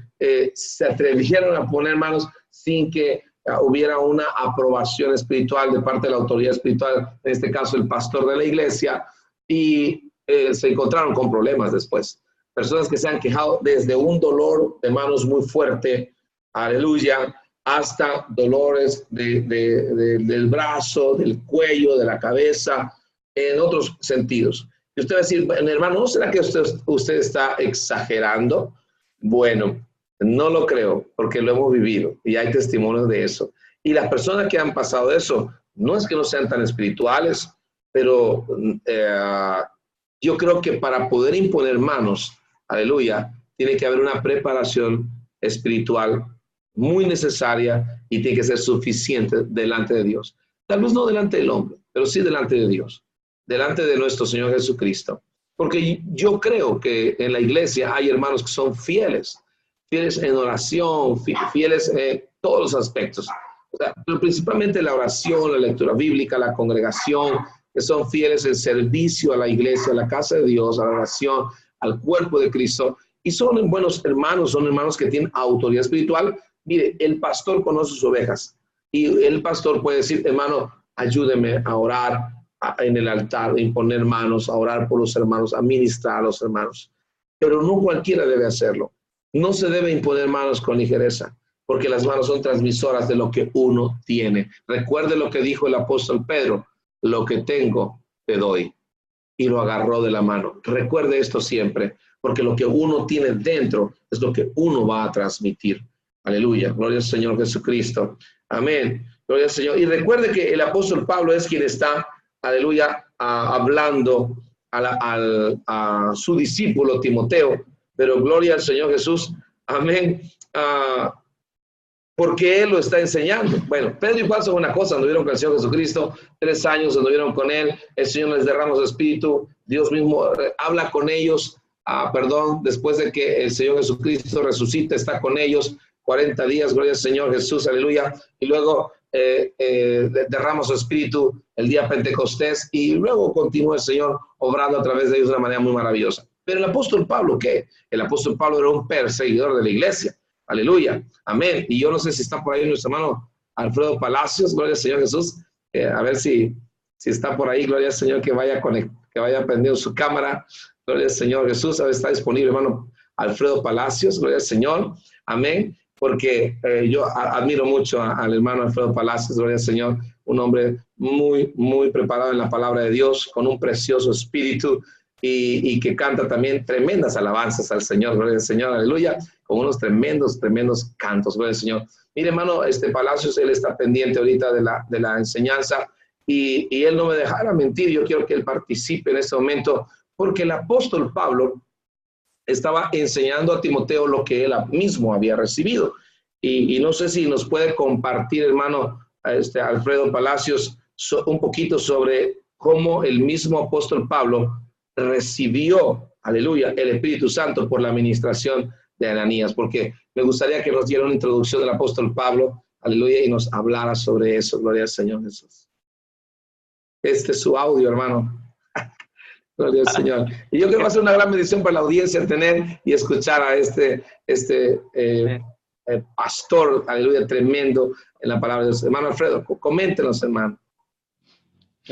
se atrevieron a poner manos sin que hubiera una aprobación espiritual de parte de la autoridad espiritual, en este caso el pastor de la iglesia, y se encontraron con problemas después. Personas que se han quejado desde un dolor de manos muy fuerte, aleluya, hasta dolores del brazo, del cuello, de la cabeza, en otros sentidos. Y usted va a decir, hermano, ¿no será que usted está exagerando? Bueno, no lo creo, porque lo hemos vivido y hay testimonios de eso. Y las personas que han pasado eso, no es que no sean tan espirituales, pero yo creo que para poder imponer manos, aleluya, tiene que haber una preparación espiritual muy necesaria y tiene que ser suficiente delante de Dios. Tal vez no delante del hombre, pero sí delante de Dios, delante de nuestro Señor Jesucristo. Porque yo creo que en la iglesia hay hermanos que son fieles en oración, fieles en todos los aspectos. O sea, pero principalmente la oración, la lectura bíblica, la congregación, que son fieles en servicio a la iglesia, a la casa de Dios, a la oración, al cuerpo de Cristo. Y son buenos hermanos, son hermanos que tienen autoridad espiritual. Mire, el pastor conoce sus ovejas. Y el pastor puede decir, hermano, ayúdeme a orar en el altar, a imponer manos, a orar por los hermanos, a ministrar a los hermanos. Pero no cualquiera debe hacerlo. No se debe imponer manos con ligereza, porque las manos son transmisoras de lo que uno tiene. Recuerde lo que dijo el apóstol Pedro, lo que tengo te doy. Y lo agarró de la mano. Recuerde esto siempre, porque lo que uno tiene dentro es lo que uno va a transmitir. Aleluya, gloria al Señor Jesucristo. Amén, gloria al Señor. Y recuerde que el apóstol Pablo es quien está, aleluya, hablando a su discípulo Timoteo, pero gloria al Señor Jesús. Amén. porque Él lo está enseñando. Bueno, Pedro y Juan son una cosa, anduvieron con el Señor Jesucristo, 3 años anduvieron con Él, el Señor les derrama su espíritu, Dios mismo habla con ellos, después de que el Señor Jesucristo resucita, está con ellos 40 días, gloria al Señor Jesús, aleluya, y luego derrama su espíritu el día Pentecostés, y luego continúa el Señor obrando a través de ellos de una manera muy maravillosa. Pero el apóstol Pablo, ¿qué? El apóstol Pablo era un perseguidor de la iglesia. Aleluya, amén. Y yo no sé si está por ahí nuestro hermano Alfredo Palacios, gloria al Señor Jesús. A ver si está por ahí, gloria al Señor, que vaya prendiendo su cámara. Gloria al Señor Jesús. A ver, está disponible, hermano Alfredo Palacios, gloria al Señor. Amén. Porque yo admiro mucho al hermano Alfredo Palacios, gloria al Señor. Un hombre muy, muy preparado en la palabra de Dios, con un precioso espíritu y que canta también tremendas alabanzas al Señor, gloria al Señor, aleluya, con unos tremendos cantos, gloria al Señor. Mire, hermano, Palacios, él está pendiente ahorita de la enseñanza y él no me dejará mentir. Yo quiero que él participe en este momento porque el apóstol Pablo estaba enseñando a Timoteo lo que él mismo había recibido. Y no sé si nos puede compartir, hermano Alfredo Palacios, un poquito sobre cómo el mismo apóstol Pablo recibió, aleluya, el Espíritu Santo por la administración de Ananías, porque me gustaría que nos diera una introducción del apóstol Pablo, aleluya, y nos hablara sobre eso, gloria al Señor Jesús. Este es su audio, hermano. Gloria al Señor. Y yo creo que va a ser una gran bendición para la audiencia tener y escuchar a pastor, aleluya, tremendo en la palabra de Dios. Hermano Alfredo, coméntenos, hermano.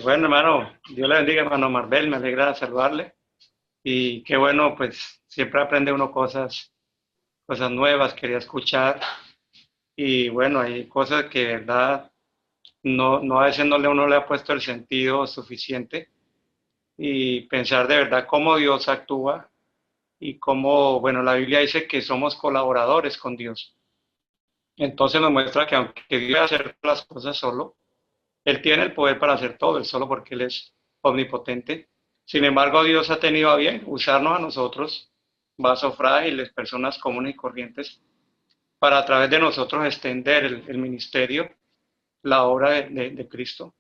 Bueno, hermano, Dios le bendiga, hermano Marbel, me alegra saludarle. Y qué bueno, pues siempre aprende uno cosas nuevas, quería escuchar. Y bueno, hay cosas que de verdad no a veces uno le ha puesto el sentido suficiente. Y pensar de verdad cómo Dios actúa y cómo, bueno, la Biblia dice que somos colaboradores con Dios. Entonces nos muestra que aunque Dios va a hacer las cosas solo, Él tiene el poder para hacer todo, Él solo porque Él es omnipotente. Sin embargo, Dios ha tenido a bien usarnos a nosotros, vasos frágiles, personas comunes y corrientes, para a través de nosotros extender el ministerio, la obra de Cristo.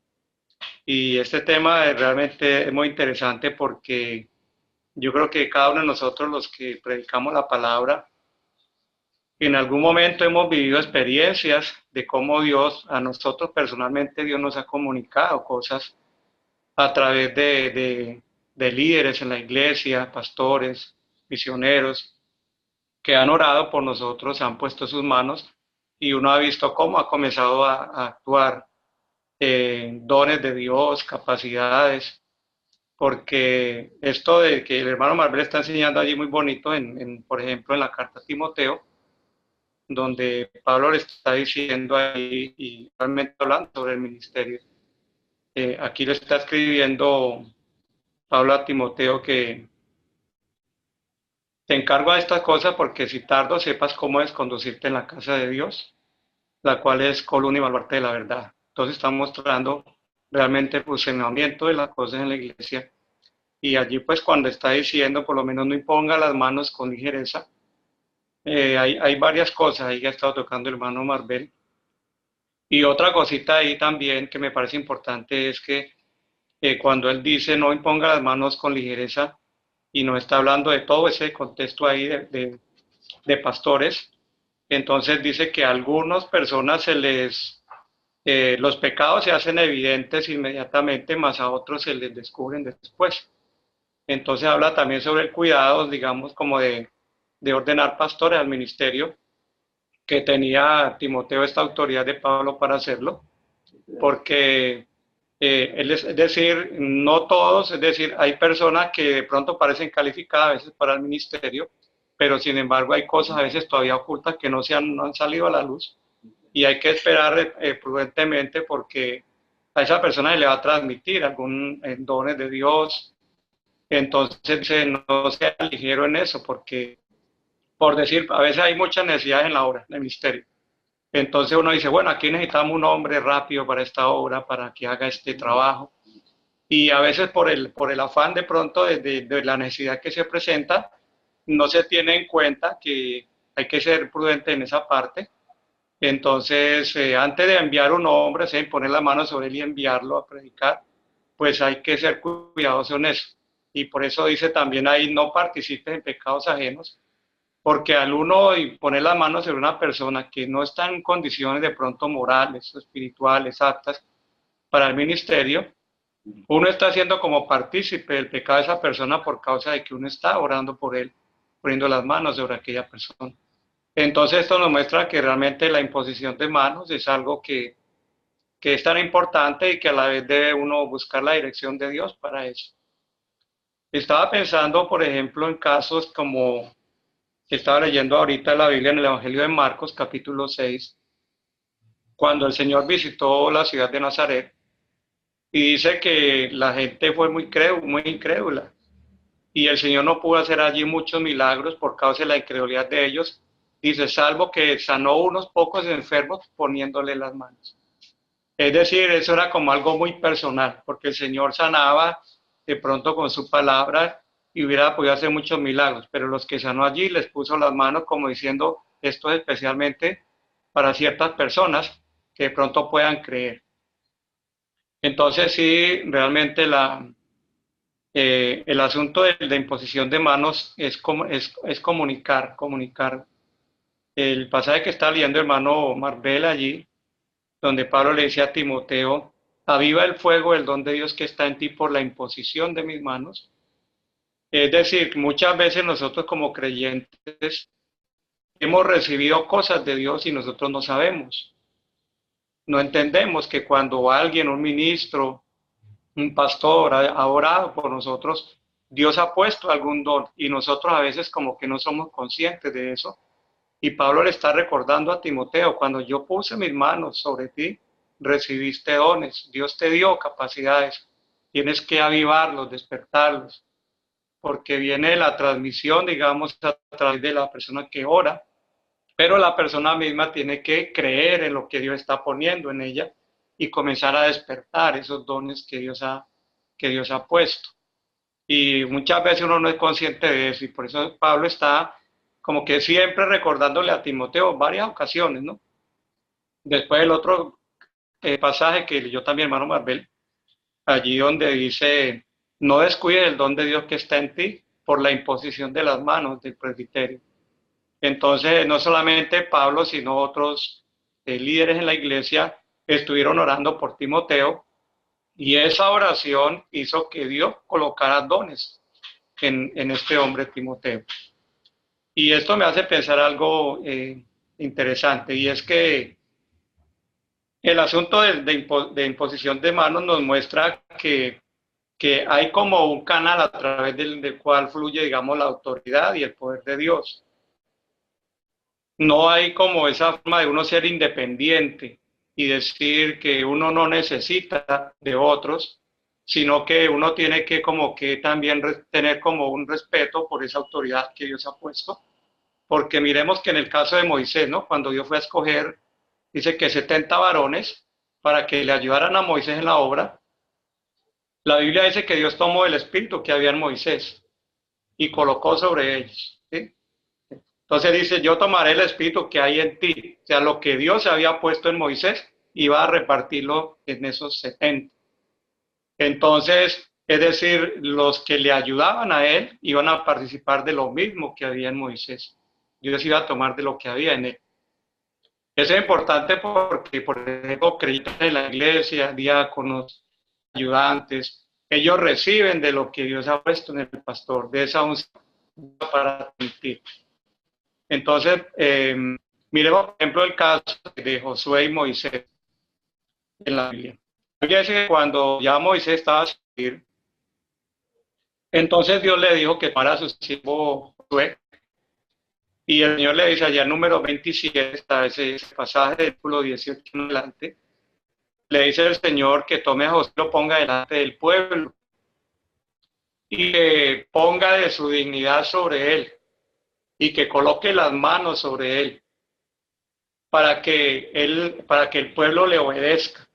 Y este tema realmente es muy interesante porque yo creo que cada uno de nosotros, los que predicamos la palabra, en algún momento hemos vivido experiencias de cómo Dios, a nosotros personalmente, Dios nos ha comunicado cosas a través de líderes en la iglesia, pastores, misioneros, que han orado por nosotros, han puesto sus manos y uno ha visto cómo ha comenzado a actuar dones de Dios, capacidades, porque esto de que el hermano Marbel está enseñando allí muy bonito, por ejemplo, en la carta a Timoteo, donde Pablo le está diciendo ahí y realmente hablando sobre el ministerio. Aquí le está escribiendo Pablo a Timoteo que te encargo de estas cosas porque si tardo sepas cómo es conducirte en la casa de Dios, la cual es columna y baluarte de la verdad. Entonces está mostrando realmente el funcionamiento de las cosas en la iglesia. Y allí pues cuando está diciendo, por lo menos no imponga las manos con ligereza, hay varias cosas ahí que ha estado tocando el hermano Marbel. Y otra cosita ahí también que me parece importante es que cuando él dice no imponga las manos con ligereza, y no está hablando de todo ese contexto ahí de pastores, entonces dice que a algunas personas los pecados se hacen evidentes inmediatamente, más a otros se les descubren después. Entonces habla también sobre el cuidado, digamos, como de ordenar pastores al ministerio, que tenía Timoteo esta autoridad de Pablo para hacerlo, porque es decir, no todos, es decir, hay personas que de pronto parecen calificadas a veces para el ministerio, pero sin embargo hay cosas a veces todavía ocultas que no han salido a la luz, y hay que esperar prudentemente porque a esa persona se le va a transmitir algún dones de Dios. Entonces no sea ligero en eso, porque por decir, a veces hay muchas necesidades en la obra, en el ministerio. Entonces uno dice, bueno, aquí necesitamos un hombre rápido para esta obra, para que haga este trabajo. Y a veces por el afán de pronto de la necesidad que se presenta, no se tiene en cuenta que hay que ser prudente en esa parte. Entonces, antes de enviar un hombre, poner la mano sobre él y enviarlo a predicar, pues hay que ser cuidadosos en eso. Y por eso dice también ahí, no participes en pecados ajenos, porque al uno poner la mano sobre una persona que no está en condiciones de pronto morales o espirituales aptas para el ministerio, uno está siendo como partícipe del pecado de esa persona por causa de que uno está orando por él, poniendo las manos sobre aquella persona. Entonces esto nos muestra que realmente la imposición de manos es algo que es tan importante y que a la vez debe uno buscar la dirección de Dios para eso. Estaba pensando, por ejemplo, en casos como que estaba leyendo ahorita la Biblia en el Evangelio de Marcos, capítulo 6, cuando el Señor visitó la ciudad de Nazaret, y dice que la gente fue muy incrédula, y el Señor no pudo hacer allí muchos milagros por causa de la incredulidad de ellos, dice, salvo que sanó unos pocos enfermos poniéndole las manos. Es decir, eso era como algo muy personal, porque el Señor sanaba de pronto con su palabra y hubiera podido hacer muchos milagros, pero los que sanó allí les puso las manos como diciendo, esto es especialmente para ciertas personas que de pronto puedan creer. Entonces sí, realmente el asunto de la imposición de manos es comunicar. El pasaje que está leyendo el hermano Marvel allí, donde Pablo le dice a Timoteo, aviva el fuego del don de Dios que está en ti por la imposición de mis manos. Es decir, muchas veces nosotros como creyentes hemos recibido cosas de Dios y nosotros no sabemos. No entendemos que cuando alguien, un ministro, un pastor ha orado por nosotros, Dios ha puesto algún don y nosotros a veces como que no somos conscientes de eso. Y Pablo le está recordando a Timoteo, cuando yo puse mis manos sobre ti, recibiste dones, Dios te dio capacidades, tienes que avivarlos, despertarlos, porque viene la transmisión, digamos, a través de la persona que ora, pero la persona misma tiene que creer en lo que Dios está poniendo en ella y comenzar a despertar esos dones que Dios ha puesto. Y muchas veces uno no es consciente de eso, y por eso Pablo está como que siempre recordándole a Timoteo varias ocasiones, ¿no? Después el otro pasaje que leyó también hermano Marvel, allí donde dice, no descuides el don de Dios que está en ti por la imposición de las manos del presbiterio. Entonces, no solamente Pablo, sino otros líderes en la iglesia estuvieron orando por Timoteo, y esa oración hizo que Dios colocara dones en este hombre Timoteo. Y esto me hace pensar algo interesante, y es que el asunto de imposición de manos nos muestra que hay como un canal a través del cual fluye, digamos, la autoridad y el poder de Dios. No hay como esa forma de uno ser independiente y decir que uno no necesita de otros, sino que uno tiene que como que también tener como un respeto por esa autoridad que Dios ha puesto. Porque miremos que en el caso de Moisés, ¿no? Cuando Dios fue a escoger, dice que 70 varones para que le ayudaran a Moisés en la obra. La Biblia dice que Dios tomó el espíritu que había en Moisés y colocó sobre ellos, ¿sí? Entonces dice, yo tomaré el espíritu que hay en ti. O sea, lo que Dios había puesto en Moisés, iba a repartirlo en esos 70. Entonces, es decir, los que le ayudaban a él iban a participar de lo mismo que había en Moisés. Dios iba a tomar de lo que había en él. Eso es importante porque, por ejemplo, creyentes de la iglesia, diáconos, ayudantes, ellos reciben de lo que Dios ha puesto en el pastor, de esa unción para transmitir. Entonces, miremos, por ejemplo, el caso de Josué y Moisés en la Biblia. La Biblia dice que cuando ya Moisés estaba a servir, entonces Dios le dijo que tomara a su siervo Josué, y el Señor le dice allá en número 27, está ese pasaje del versículo 18 en adelante, le dice el Señor que tome a Josué y lo ponga delante del pueblo y que ponga de su dignidad sobre él y que coloque las manos sobre él para que el pueblo le obedezca.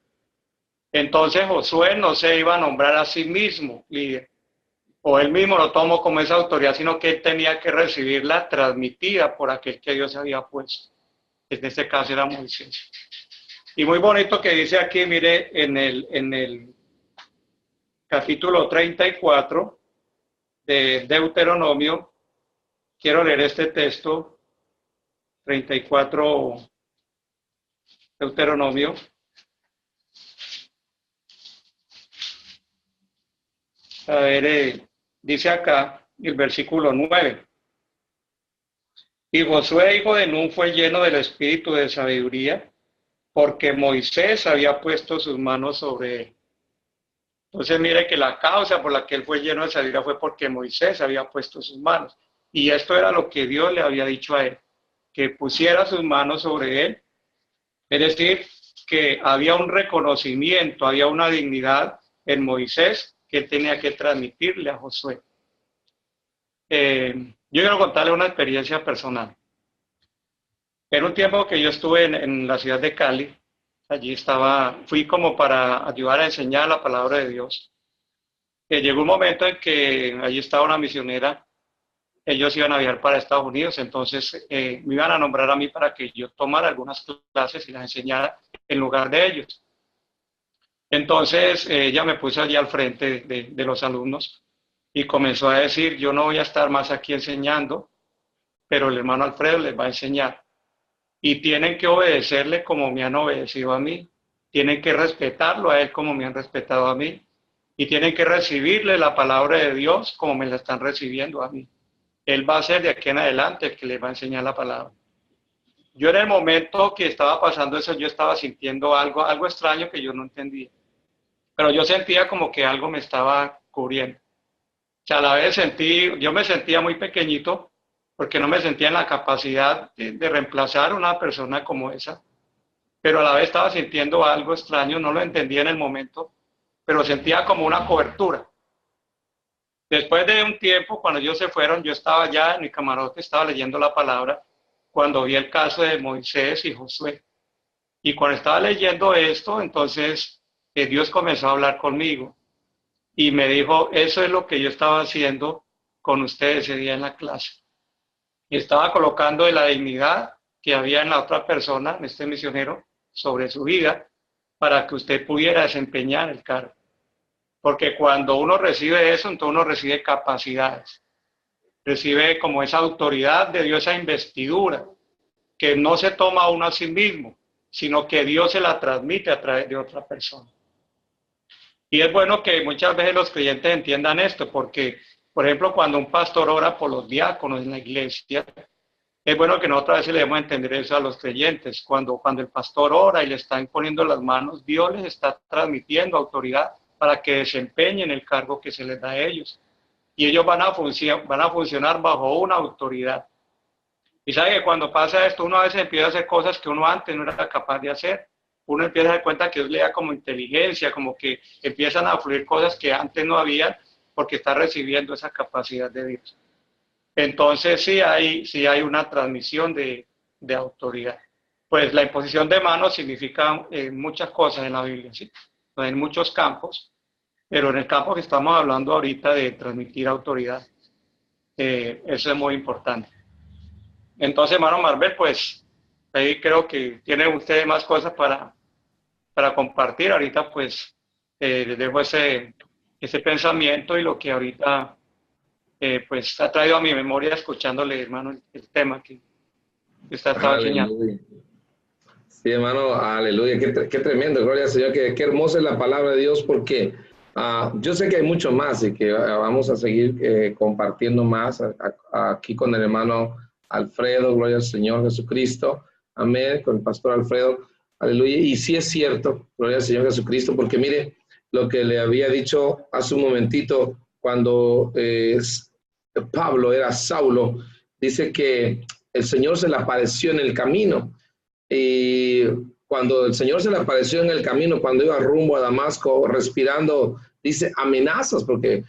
Entonces Josué no se iba a nombrar a sí mismo líder, o él mismo lo tomó como esa autoridad, sino que él tenía que recibirla transmitida por aquel que Dios había puesto. En este caso era Moisés. Y muy bonito que dice aquí, mire, en el capítulo 34 de Deuteronomio, quiero leer este texto, 34 Deuteronomio. A ver, dice acá el versículo 9. Y Josué, hijo de Nun, fue lleno del espíritu de sabiduría, porque Moisés había puesto sus manos sobre él. Entonces mire que la causa por la que él fue lleno de sabiduría fue porque Moisés había puesto sus manos. Y esto era lo que Dios le había dicho a él, que pusiera sus manos sobre él. Es decir, que había un reconocimiento, había una dignidad en Moisés que él tenía que transmitirle a Josué. Yo quiero contarle una experiencia personal. En un tiempo que yo estuve en la ciudad de Cali, allí fui como para ayudar a enseñar la palabra de Dios. Llegó un momento en que allí estaba una misionera, ellos iban a viajar para Estados Unidos, entonces me iban a nombrar a mí para que yo tomara algunas clases y las enseñara en lugar de ellos. Entonces ella me puso allí al frente de los alumnos y comenzó a decir, yo no voy a estar más aquí enseñando, pero el hermano Alfredo les va a enseñar. Y tienen que obedecerle como me han obedecido a mí. Tienen que respetarlo a él como me han respetado a mí. Y tienen que recibirle la palabra de Dios como me la están recibiendo a mí. Él va a ser de aquí en adelante el que les va a enseñar la palabra. Yo en el momento que estaba pasando eso, yo estaba sintiendo algo extraño que yo no entendía. Pero yo sentía como que algo me estaba cubriendo. O sea, a la vez yo me sentía muy pequeñito, porque no me sentía en la capacidad de reemplazar a una persona como esa, pero a la vez estaba sintiendo algo extraño, no lo entendía en el momento, pero sentía como una cobertura. Después de un tiempo, cuando ellos se fueron, yo estaba ya en mi camarote, estaba leyendo la palabra, cuando vi el caso de Moisés y Josué. Y cuando estaba leyendo esto, entonces Dios comenzó a hablar conmigo y me dijo, eso es lo que yo estaba haciendo con ustedes ese día en la clase. Y estaba colocando de la dignidad que había en la otra persona, en este misionero, sobre su vida, para que usted pudiera desempeñar el cargo. Porque cuando uno recibe eso, entonces uno recibe capacidades. Recibe como esa autoridad de Dios, esa investidura, que no se toma uno a sí mismo, sino que Dios se la transmite a través de otra persona. Y es bueno que muchas veces los creyentes entiendan esto, porque por ejemplo, cuando un pastor ora por los diáconos en la iglesia, es bueno que nosotros a veces le debemos entender eso a los creyentes. Cuando el pastor ora y le está imponiendo las manos, Dios les está transmitiendo autoridad para que desempeñen el cargo que se les da a ellos. Y ellos van a funcionar bajo una autoridad. Y sabe que cuando pasa esto, uno a veces empieza a hacer cosas que uno antes no era capaz de hacer. Uno empieza a dar cuenta que Dios le da como inteligencia, como que empiezan a fluir cosas que antes no habían, porque está recibiendo esa capacidad de Dios. Entonces sí hay una transmisión de autoridad. Pues la imposición de manos significa muchas cosas en la Biblia, ¿sí? En muchos campos, pero en el campo que estamos hablando ahorita de transmitir autoridad, eso es muy importante. Entonces, hermano Marvel, pues ahí creo que tiene usted más cosas para compartir. Ahorita pues les dejo ese pensamiento y lo que ahorita pues ha traído a mi memoria escuchándole, hermano, el tema que usted estaba enseñando. Sí, hermano, aleluya, qué tremendo, gloria al Señor, qué hermosa es la palabra de Dios, porque yo sé que hay mucho más y que vamos a seguir compartiendo más aquí con el hermano Alfredo, gloria al Señor Jesucristo, amén, con el pastor Alfredo, aleluya, y sí es cierto, gloria al Señor Jesucristo, porque mire, lo que le había dicho hace un momentito, cuando Pablo era Saulo, dice que el Señor se le apareció en el camino. Y cuando el Señor se le apareció en el camino, cuando iba rumbo a Damasco, respirando, dice amenazas, porque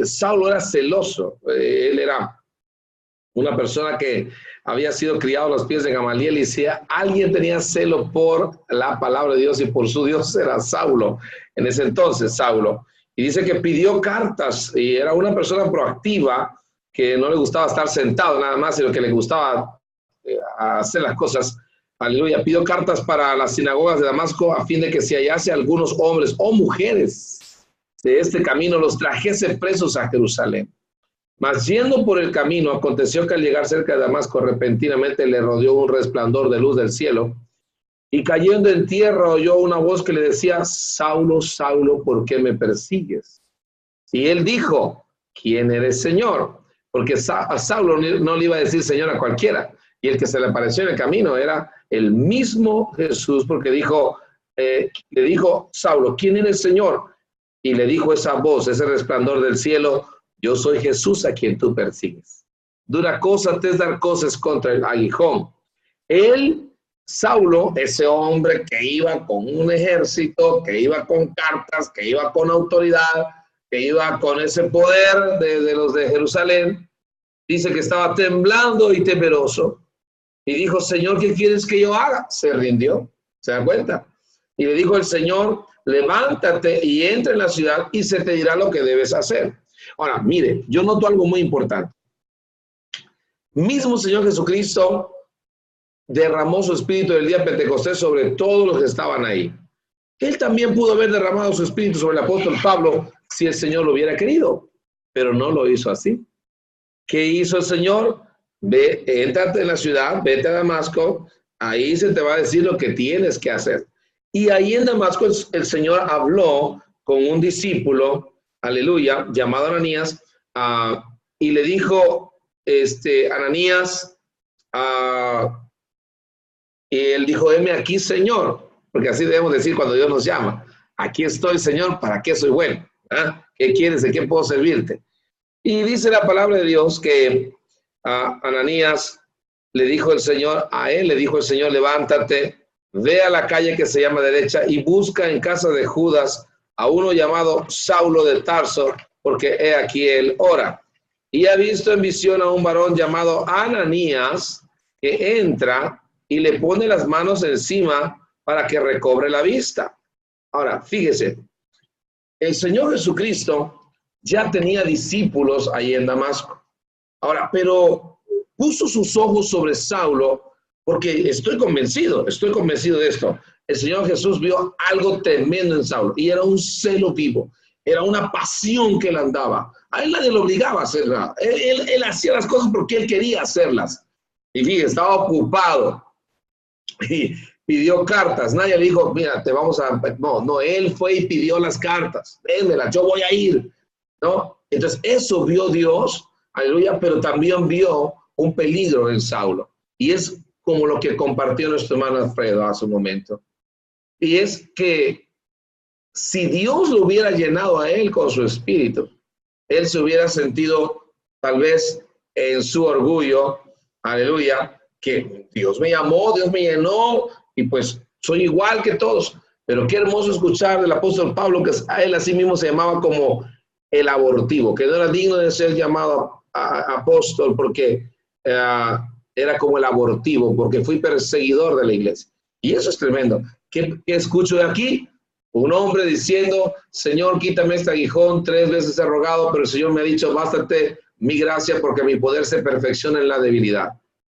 Saulo era celoso. Él era una persona que había sido criado a los pies de Gamaliel y decía, alguien tenía celo por la palabra de Dios y por su Dios era Saulo, en ese entonces Saulo. Y dice que pidió cartas y era una persona proactiva que no le gustaba estar sentado nada más, sino que le gustaba hacer las cosas aleluya, pidió cartas para las sinagogas de Damasco a fin de que si hallase algunos hombres o mujeres de este camino los trajese presos a Jerusalén. Mas yendo por el camino, aconteció que al llegar cerca de Damasco, repentinamente le rodeó un resplandor de luz del cielo, y cayendo en tierra oyó una voz que le decía: Saulo, Saulo, ¿por qué me persigues? Y él dijo: ¿quién eres, Señor? Porque a Saulo no le iba a decir Señor a cualquiera, y el que se le apareció en el camino era el mismo Jesús, porque le dijo Saulo: ¿quién eres, Señor? Y le dijo esa voz, ese resplandor del cielo: yo soy Jesús a quien tú persigues. Dura cosa te es dar cosas contra el aguijón. Saulo, ese hombre que iba con un ejército, que iba con cartas, que iba con autoridad, que iba con ese poder de los de Jerusalén, dice que estaba temblando y temeroso. Y dijo: Señor, ¿qué quieres que yo haga? Se rindió, ¿se da cuenta? Y le dijo el Señor: levántate y entra en la ciudad y se te dirá lo que debes hacer. Ahora, mire, yo noto algo muy importante. Mismo Señor Jesucristo derramó su espíritu el día de Pentecostés sobre todos los que estaban ahí. Él también pudo haber derramado su espíritu sobre el apóstol Pablo si el Señor lo hubiera querido, pero no lo hizo así. ¿Qué hizo el Señor? Ve, éntrate en la ciudad, vete a Damasco, ahí se te va a decir lo que tienes que hacer. Y ahí en Damasco el Señor habló con un discípulo, aleluya, llamado Ananías, y le dijo, Ananías, y él dijo: heme aquí, Señor, porque así debemos decir cuando Dios nos llama: aquí estoy, Señor, ¿para qué soy bueno? ¿Qué quieres? ¿De qué puedo servirte? Y dice la palabra de Dios que a Ananías le dijo el Señor, a él le dijo el Señor: levántate, ve a la calle que se llama derecha y busca en casa de Judas a uno llamado Saulo de Tarso, porque he aquí él ora. Y ha visto en visión a un varón llamado Ananías que entra y le pone las manos encima para que recobre la vista. Ahora, fíjese, el Señor Jesucristo ya tenía discípulos ahí en Damasco. Ahora, pero puso sus ojos sobre Saulo porque estoy convencido de esto. El Señor Jesús vio algo tremendo en Saulo y era un celo vivo, era una pasión que él andaba. A él nadie lo obligaba a hacer nada. Él hacía las cosas porque él quería hacerlas. Y fíjese, estaba ocupado. Y pidió cartas. Nadie le dijo: mira, te vamos a... No, él fue y pidió las cartas. Dénmelas, yo voy a ir. ¿No? Entonces, eso vio Dios, aleluya, pero también vio un peligro en Saulo. Y es como lo que compartió nuestro hermano Alfredo hace un momento. Y es que si Dios lo hubiera llenado a él con su espíritu, él se hubiera sentido tal vez en su orgullo, aleluya, que Dios me llamó, Dios me llenó, y pues soy igual que todos. Pero qué hermoso escuchar del apóstol Pablo que a él así mismo se llamaba como el abortivo, que no era digno de ser llamado apóstol porque era como el abortivo, porque fui perseguidor de la iglesia. Y eso es tremendo. ¿Qué escucho de aquí? Un hombre diciendo: Señor, quítame este aguijón, 3 veces he rogado, pero el Señor me ha dicho: bástate mi gracia, porque mi poder se perfecciona en la debilidad.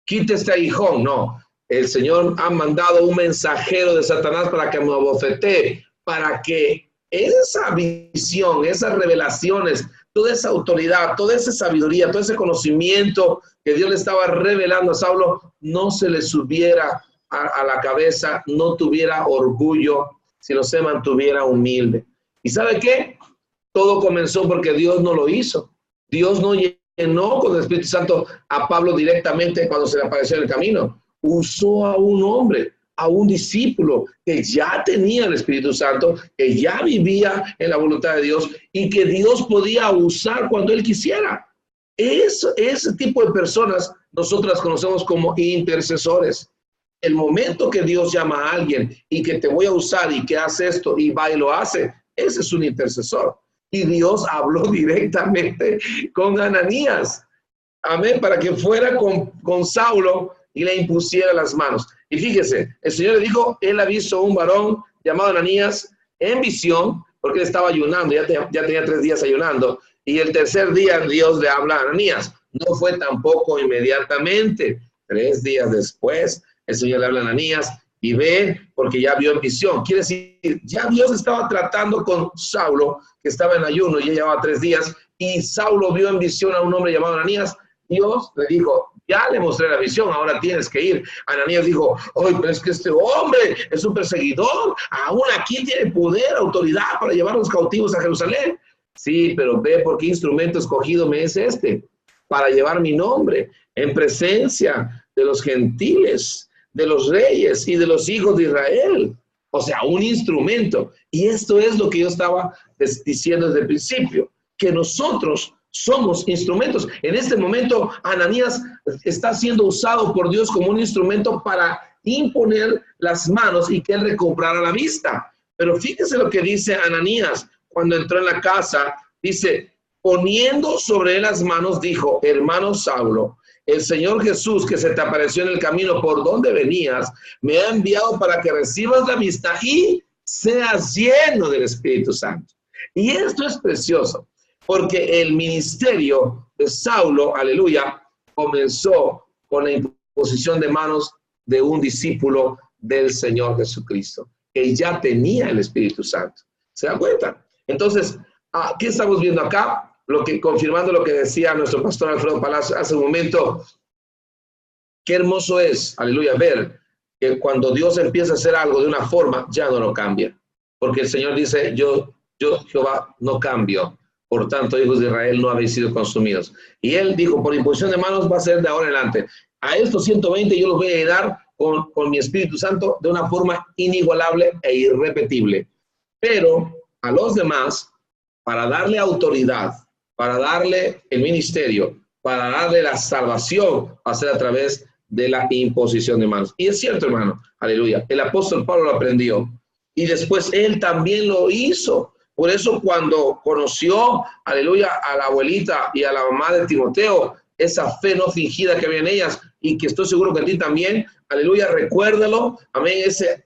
Quite este aguijón. No, el Señor ha mandado un mensajero de Satanás para que me abofetee, para que esa visión, esas revelaciones, toda esa autoridad, toda esa sabiduría, todo ese conocimiento que Dios le estaba revelando a Saulo no se le subiera a la cabeza, no tuviera orgullo, sino se mantuviera humilde. ¿Y sabe qué? Todo comenzó porque Dios no lo hizo. Dios no llenó con el Espíritu Santo a Pablo directamente cuando se le apareció en el camino. Usó a un hombre, a un discípulo que ya tenía el Espíritu Santo, que ya vivía en la voluntad de Dios y que Dios podía usar cuando Él quisiera. Ese tipo de personas nosotros las conocemos como intercesores. El momento que Dios llama a alguien y que te voy a usar y que hace esto y va y lo hace, ese es un intercesor. Y Dios habló directamente con Ananías, amén, para que fuera con Saulo y le impusiera las manos. Y fíjese, el Señor le dijo: él ha visto a un varón llamado Ananías en visión, porque él estaba ayunando, ya tenía 3 días ayunando, y el tercer día Dios le habla a Ananías. No fue tampoco inmediatamente, 3 días después, El Señor le habla a Ananías y ve porque ya vio en visión. Quiere decir, ya Dios estaba tratando con Saulo, que estaba en ayuno y ya llevaba 3 días, y Saulo vio en visión a un hombre llamado Ananías. Dios le dijo, ya le mostré la visión, ahora tienes que ir. Ananías dijo, oye, pero es que este hombre es un perseguidor, aún aquí tiene poder, autoridad para llevar a los cautivos a Jerusalén. Sí, pero ve por qué instrumento escogido me es este, para llevar mi nombre en presencia de los gentiles, de los reyes y de los hijos de Israel. O sea, un instrumento. Y esto es lo que yo estaba diciendo desde el principio, que nosotros somos instrumentos. En este momento, Ananías está siendo usado por Dios como un instrumento para imponer las manos y que él recobrara la vista. Pero fíjese lo que dice Ananías cuando entró en la casa. Dice, poniendo sobre él las manos, dijo, hermano Saulo, el Señor Jesús que se te apareció en el camino por donde venías, me ha enviado para que recibas la vista y seas lleno del Espíritu Santo. Y esto es precioso, porque el ministerio de Saulo, aleluya, comenzó con la imposición de manos de un discípulo del Señor Jesucristo, que ya tenía el Espíritu Santo. ¿Se dan cuenta? Entonces, ¿qué estamos viendo acá? Confirmando lo que decía nuestro pastor Alfredo Palacio hace un momento. Qué hermoso es, aleluya, ver que cuando Dios empieza a hacer algo de una forma, ya no lo cambia. Porque el Señor dice, yo Jehová no cambio. Por tanto, hijos de Israel no habéis sido consumidos. Y él dijo, por imposición de manos va a ser de ahora en adelante. A estos 120 yo los voy a dar con mi Espíritu Santo de una forma inigualable e irrepetible. Pero a los demás, para darle autoridad, para darle el ministerio, para darle la salvación, va a ser a través de la imposición de manos. Y es cierto, hermano, aleluya. El apóstol Pablo lo aprendió y después él también lo hizo. Por eso cuando conoció, aleluya, a la abuelita y a la mamá de Timoteo, esa fe no fingida que había en ellas y que estoy seguro que a ti también, aleluya, recuérdalo, amén,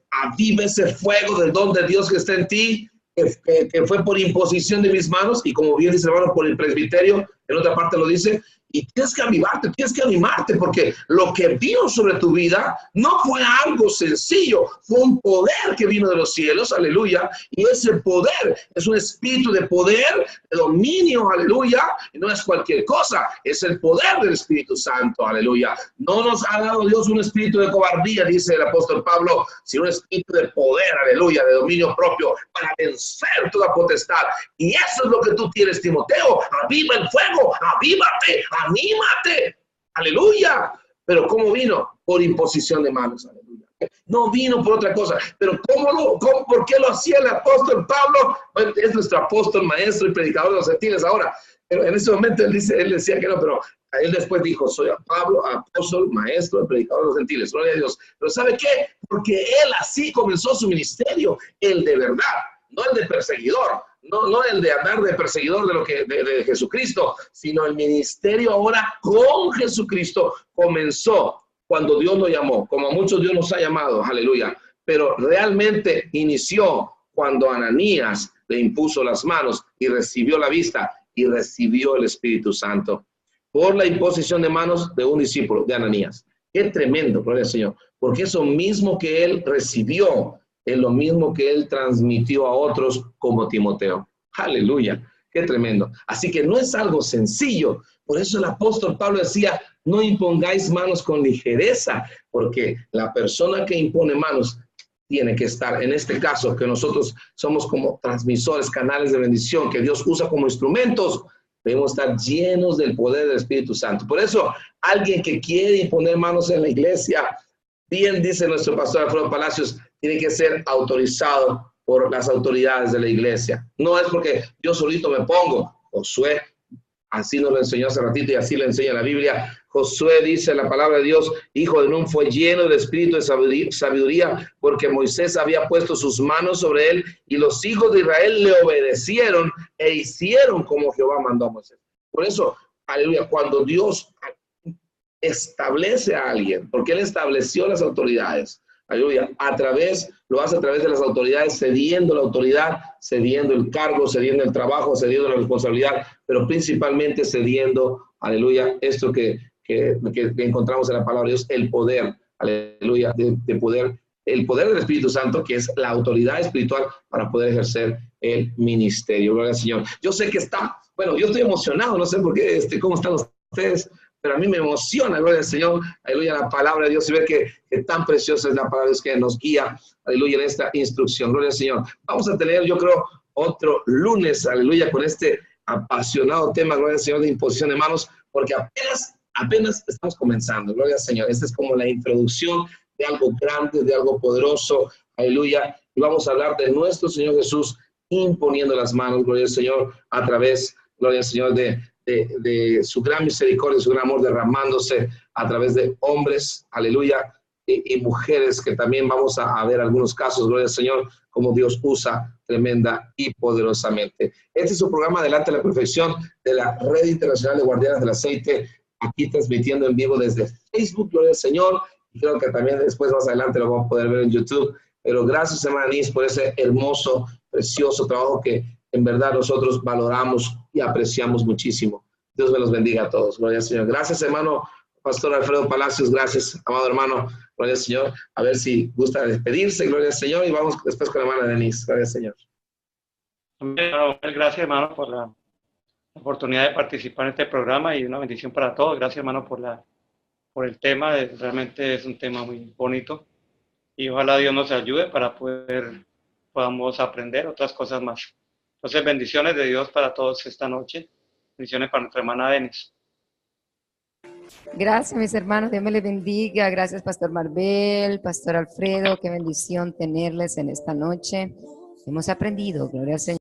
aviva ese fuego del don de Dios que está en ti, que fue por imposición de mis manos y como bien dice el hermano, por el presbiterio, en otra parte lo dice, y tienes que avivarte, tienes que animarte, porque lo que vino sobre tu vida no fue algo sencillo, fue un poder que vino de los cielos, aleluya, y ese poder es un espíritu de poder, de dominio, aleluya, y no es cualquier cosa, es el poder del Espíritu Santo, aleluya. No nos ha dado Dios un espíritu de cobardía, dice el apóstol Pablo, sino un espíritu de poder, aleluya, de dominio propio, para vencer toda potestad, y eso es lo que tú tienes, Timoteo, aviva el fuego, avívate, anímate, aleluya. Pero ¿cómo vino? Por imposición de manos, aleluya. No vino por otra cosa. Pero ¿por qué lo hacía el apóstol Pablo? Bueno, es nuestro apóstol, maestro y predicador de los gentiles ahora. Pero en ese momento él decía que no, pero él después dijo, soy a Pablo, apóstol, maestro y predicador de los gentiles. Gloria a Dios. Pero ¿sabe qué? Porque él así comenzó su ministerio, el de verdad, no el de perseguidor. No el de andar de perseguidor de Jesucristo, sino el ministerio ahora con Jesucristo comenzó cuando Dios lo llamó, como a muchos Dios nos ha llamado, aleluya, pero realmente inició cuando Ananías le impuso las manos y recibió la vista y recibió el Espíritu Santo por la imposición de manos de un discípulo de Ananías. Qué tremendo, gloria al Señor, porque eso mismo que él recibió es lo mismo que él transmitió a otros como Timoteo. Aleluya, qué tremendo. Así que no es algo sencillo. Por eso el apóstol Pablo decía, no impongáis manos con ligereza, porque la persona que impone manos tiene que estar, en este caso, que nosotros somos como transmisores, canales de bendición, que Dios usa como instrumentos, debemos estar llenos del poder del Espíritu Santo. Por eso, alguien que quiere imponer manos en la iglesia, bien dice nuestro pastor Alfredo Palacios, tiene que ser autorizado por las autoridades de la iglesia. No es porque yo solito me pongo. Josué, así nos lo enseñó hace ratito y así lo enseña la Biblia. Josué dice la palabra de Dios, hijo de Nun fue lleno del espíritu de sabiduría, porque Moisés había puesto sus manos sobre él y los hijos de Israel le obedecieron e hicieron como Jehová mandó a Moisés. Por eso, aleluya, cuando Dios establece a alguien, porque él estableció las autoridades, aleluya, lo hace a través de las autoridades, cediendo la autoridad, cediendo el cargo, cediendo el trabajo, cediendo la responsabilidad, pero principalmente cediendo, aleluya, esto que encontramos en la palabra de Dios, el poder aleluya, de poder, el poder del Espíritu Santo, que es la autoridad espiritual para poder ejercer el ministerio. Gloria al Señor. Yo sé que bueno, yo estoy emocionado, no sé por qué, cómo están ustedes, pero a mí me emociona, gloria al Señor, aleluya, la palabra de Dios, y ver que tan preciosa es la palabra de Dios que nos guía, aleluya, en esta instrucción. Gloria al Señor. Vamos a tener, yo creo, otro lunes, aleluya, con este apasionado tema, gloria al Señor, de imposición de manos, porque apenas estamos comenzando, gloria al Señor. Esta es como la introducción de algo grande, de algo poderoso, aleluya, y vamos a hablar de nuestro Señor Jesús imponiendo las manos, gloria al Señor, a través, gloria al Señor, de su gran misericordia, su gran amor derramándose a través de hombres, aleluya, y mujeres, que también vamos a ver algunos casos, gloria al Señor, como Dios usa tremenda y poderosamente. Este es su programa Adelante a la Perfección de la Red Internacional de Guardianes del Aceite, aquí transmitiendo en vivo desde Facebook, gloria al Señor, y creo que también después, más adelante, lo vamos a poder ver en YouTube. Pero gracias, hermana Denise, por ese hermoso, precioso trabajo que en verdad nosotros valoramos y apreciamos muchísimo. Dios me los bendiga a todos. Gloria al Señor. Gracias, hermano Pastor Alfredo Palacios. Gracias, amado hermano. Gloria al Señor. A ver si gusta despedirse. Gloria al Señor. Y vamos después con la hermana Denise. Gloria al Señor. Gracias, hermano, por la oportunidad de participar en este programa y una bendición para todos. Gracias, hermano, por el tema. Realmente es un tema muy bonito. Y ojalá Dios nos ayude para podamos aprender otras cosas más. Entonces, bendiciones de Dios para todos esta noche. Bendiciones para nuestra hermana Denise. Gracias, mis hermanos. Dios me les bendiga. Gracias, Pastor Marvel, Pastor Alfredo. Qué bendición tenerles en esta noche. Hemos aprendido, gloria al Señor.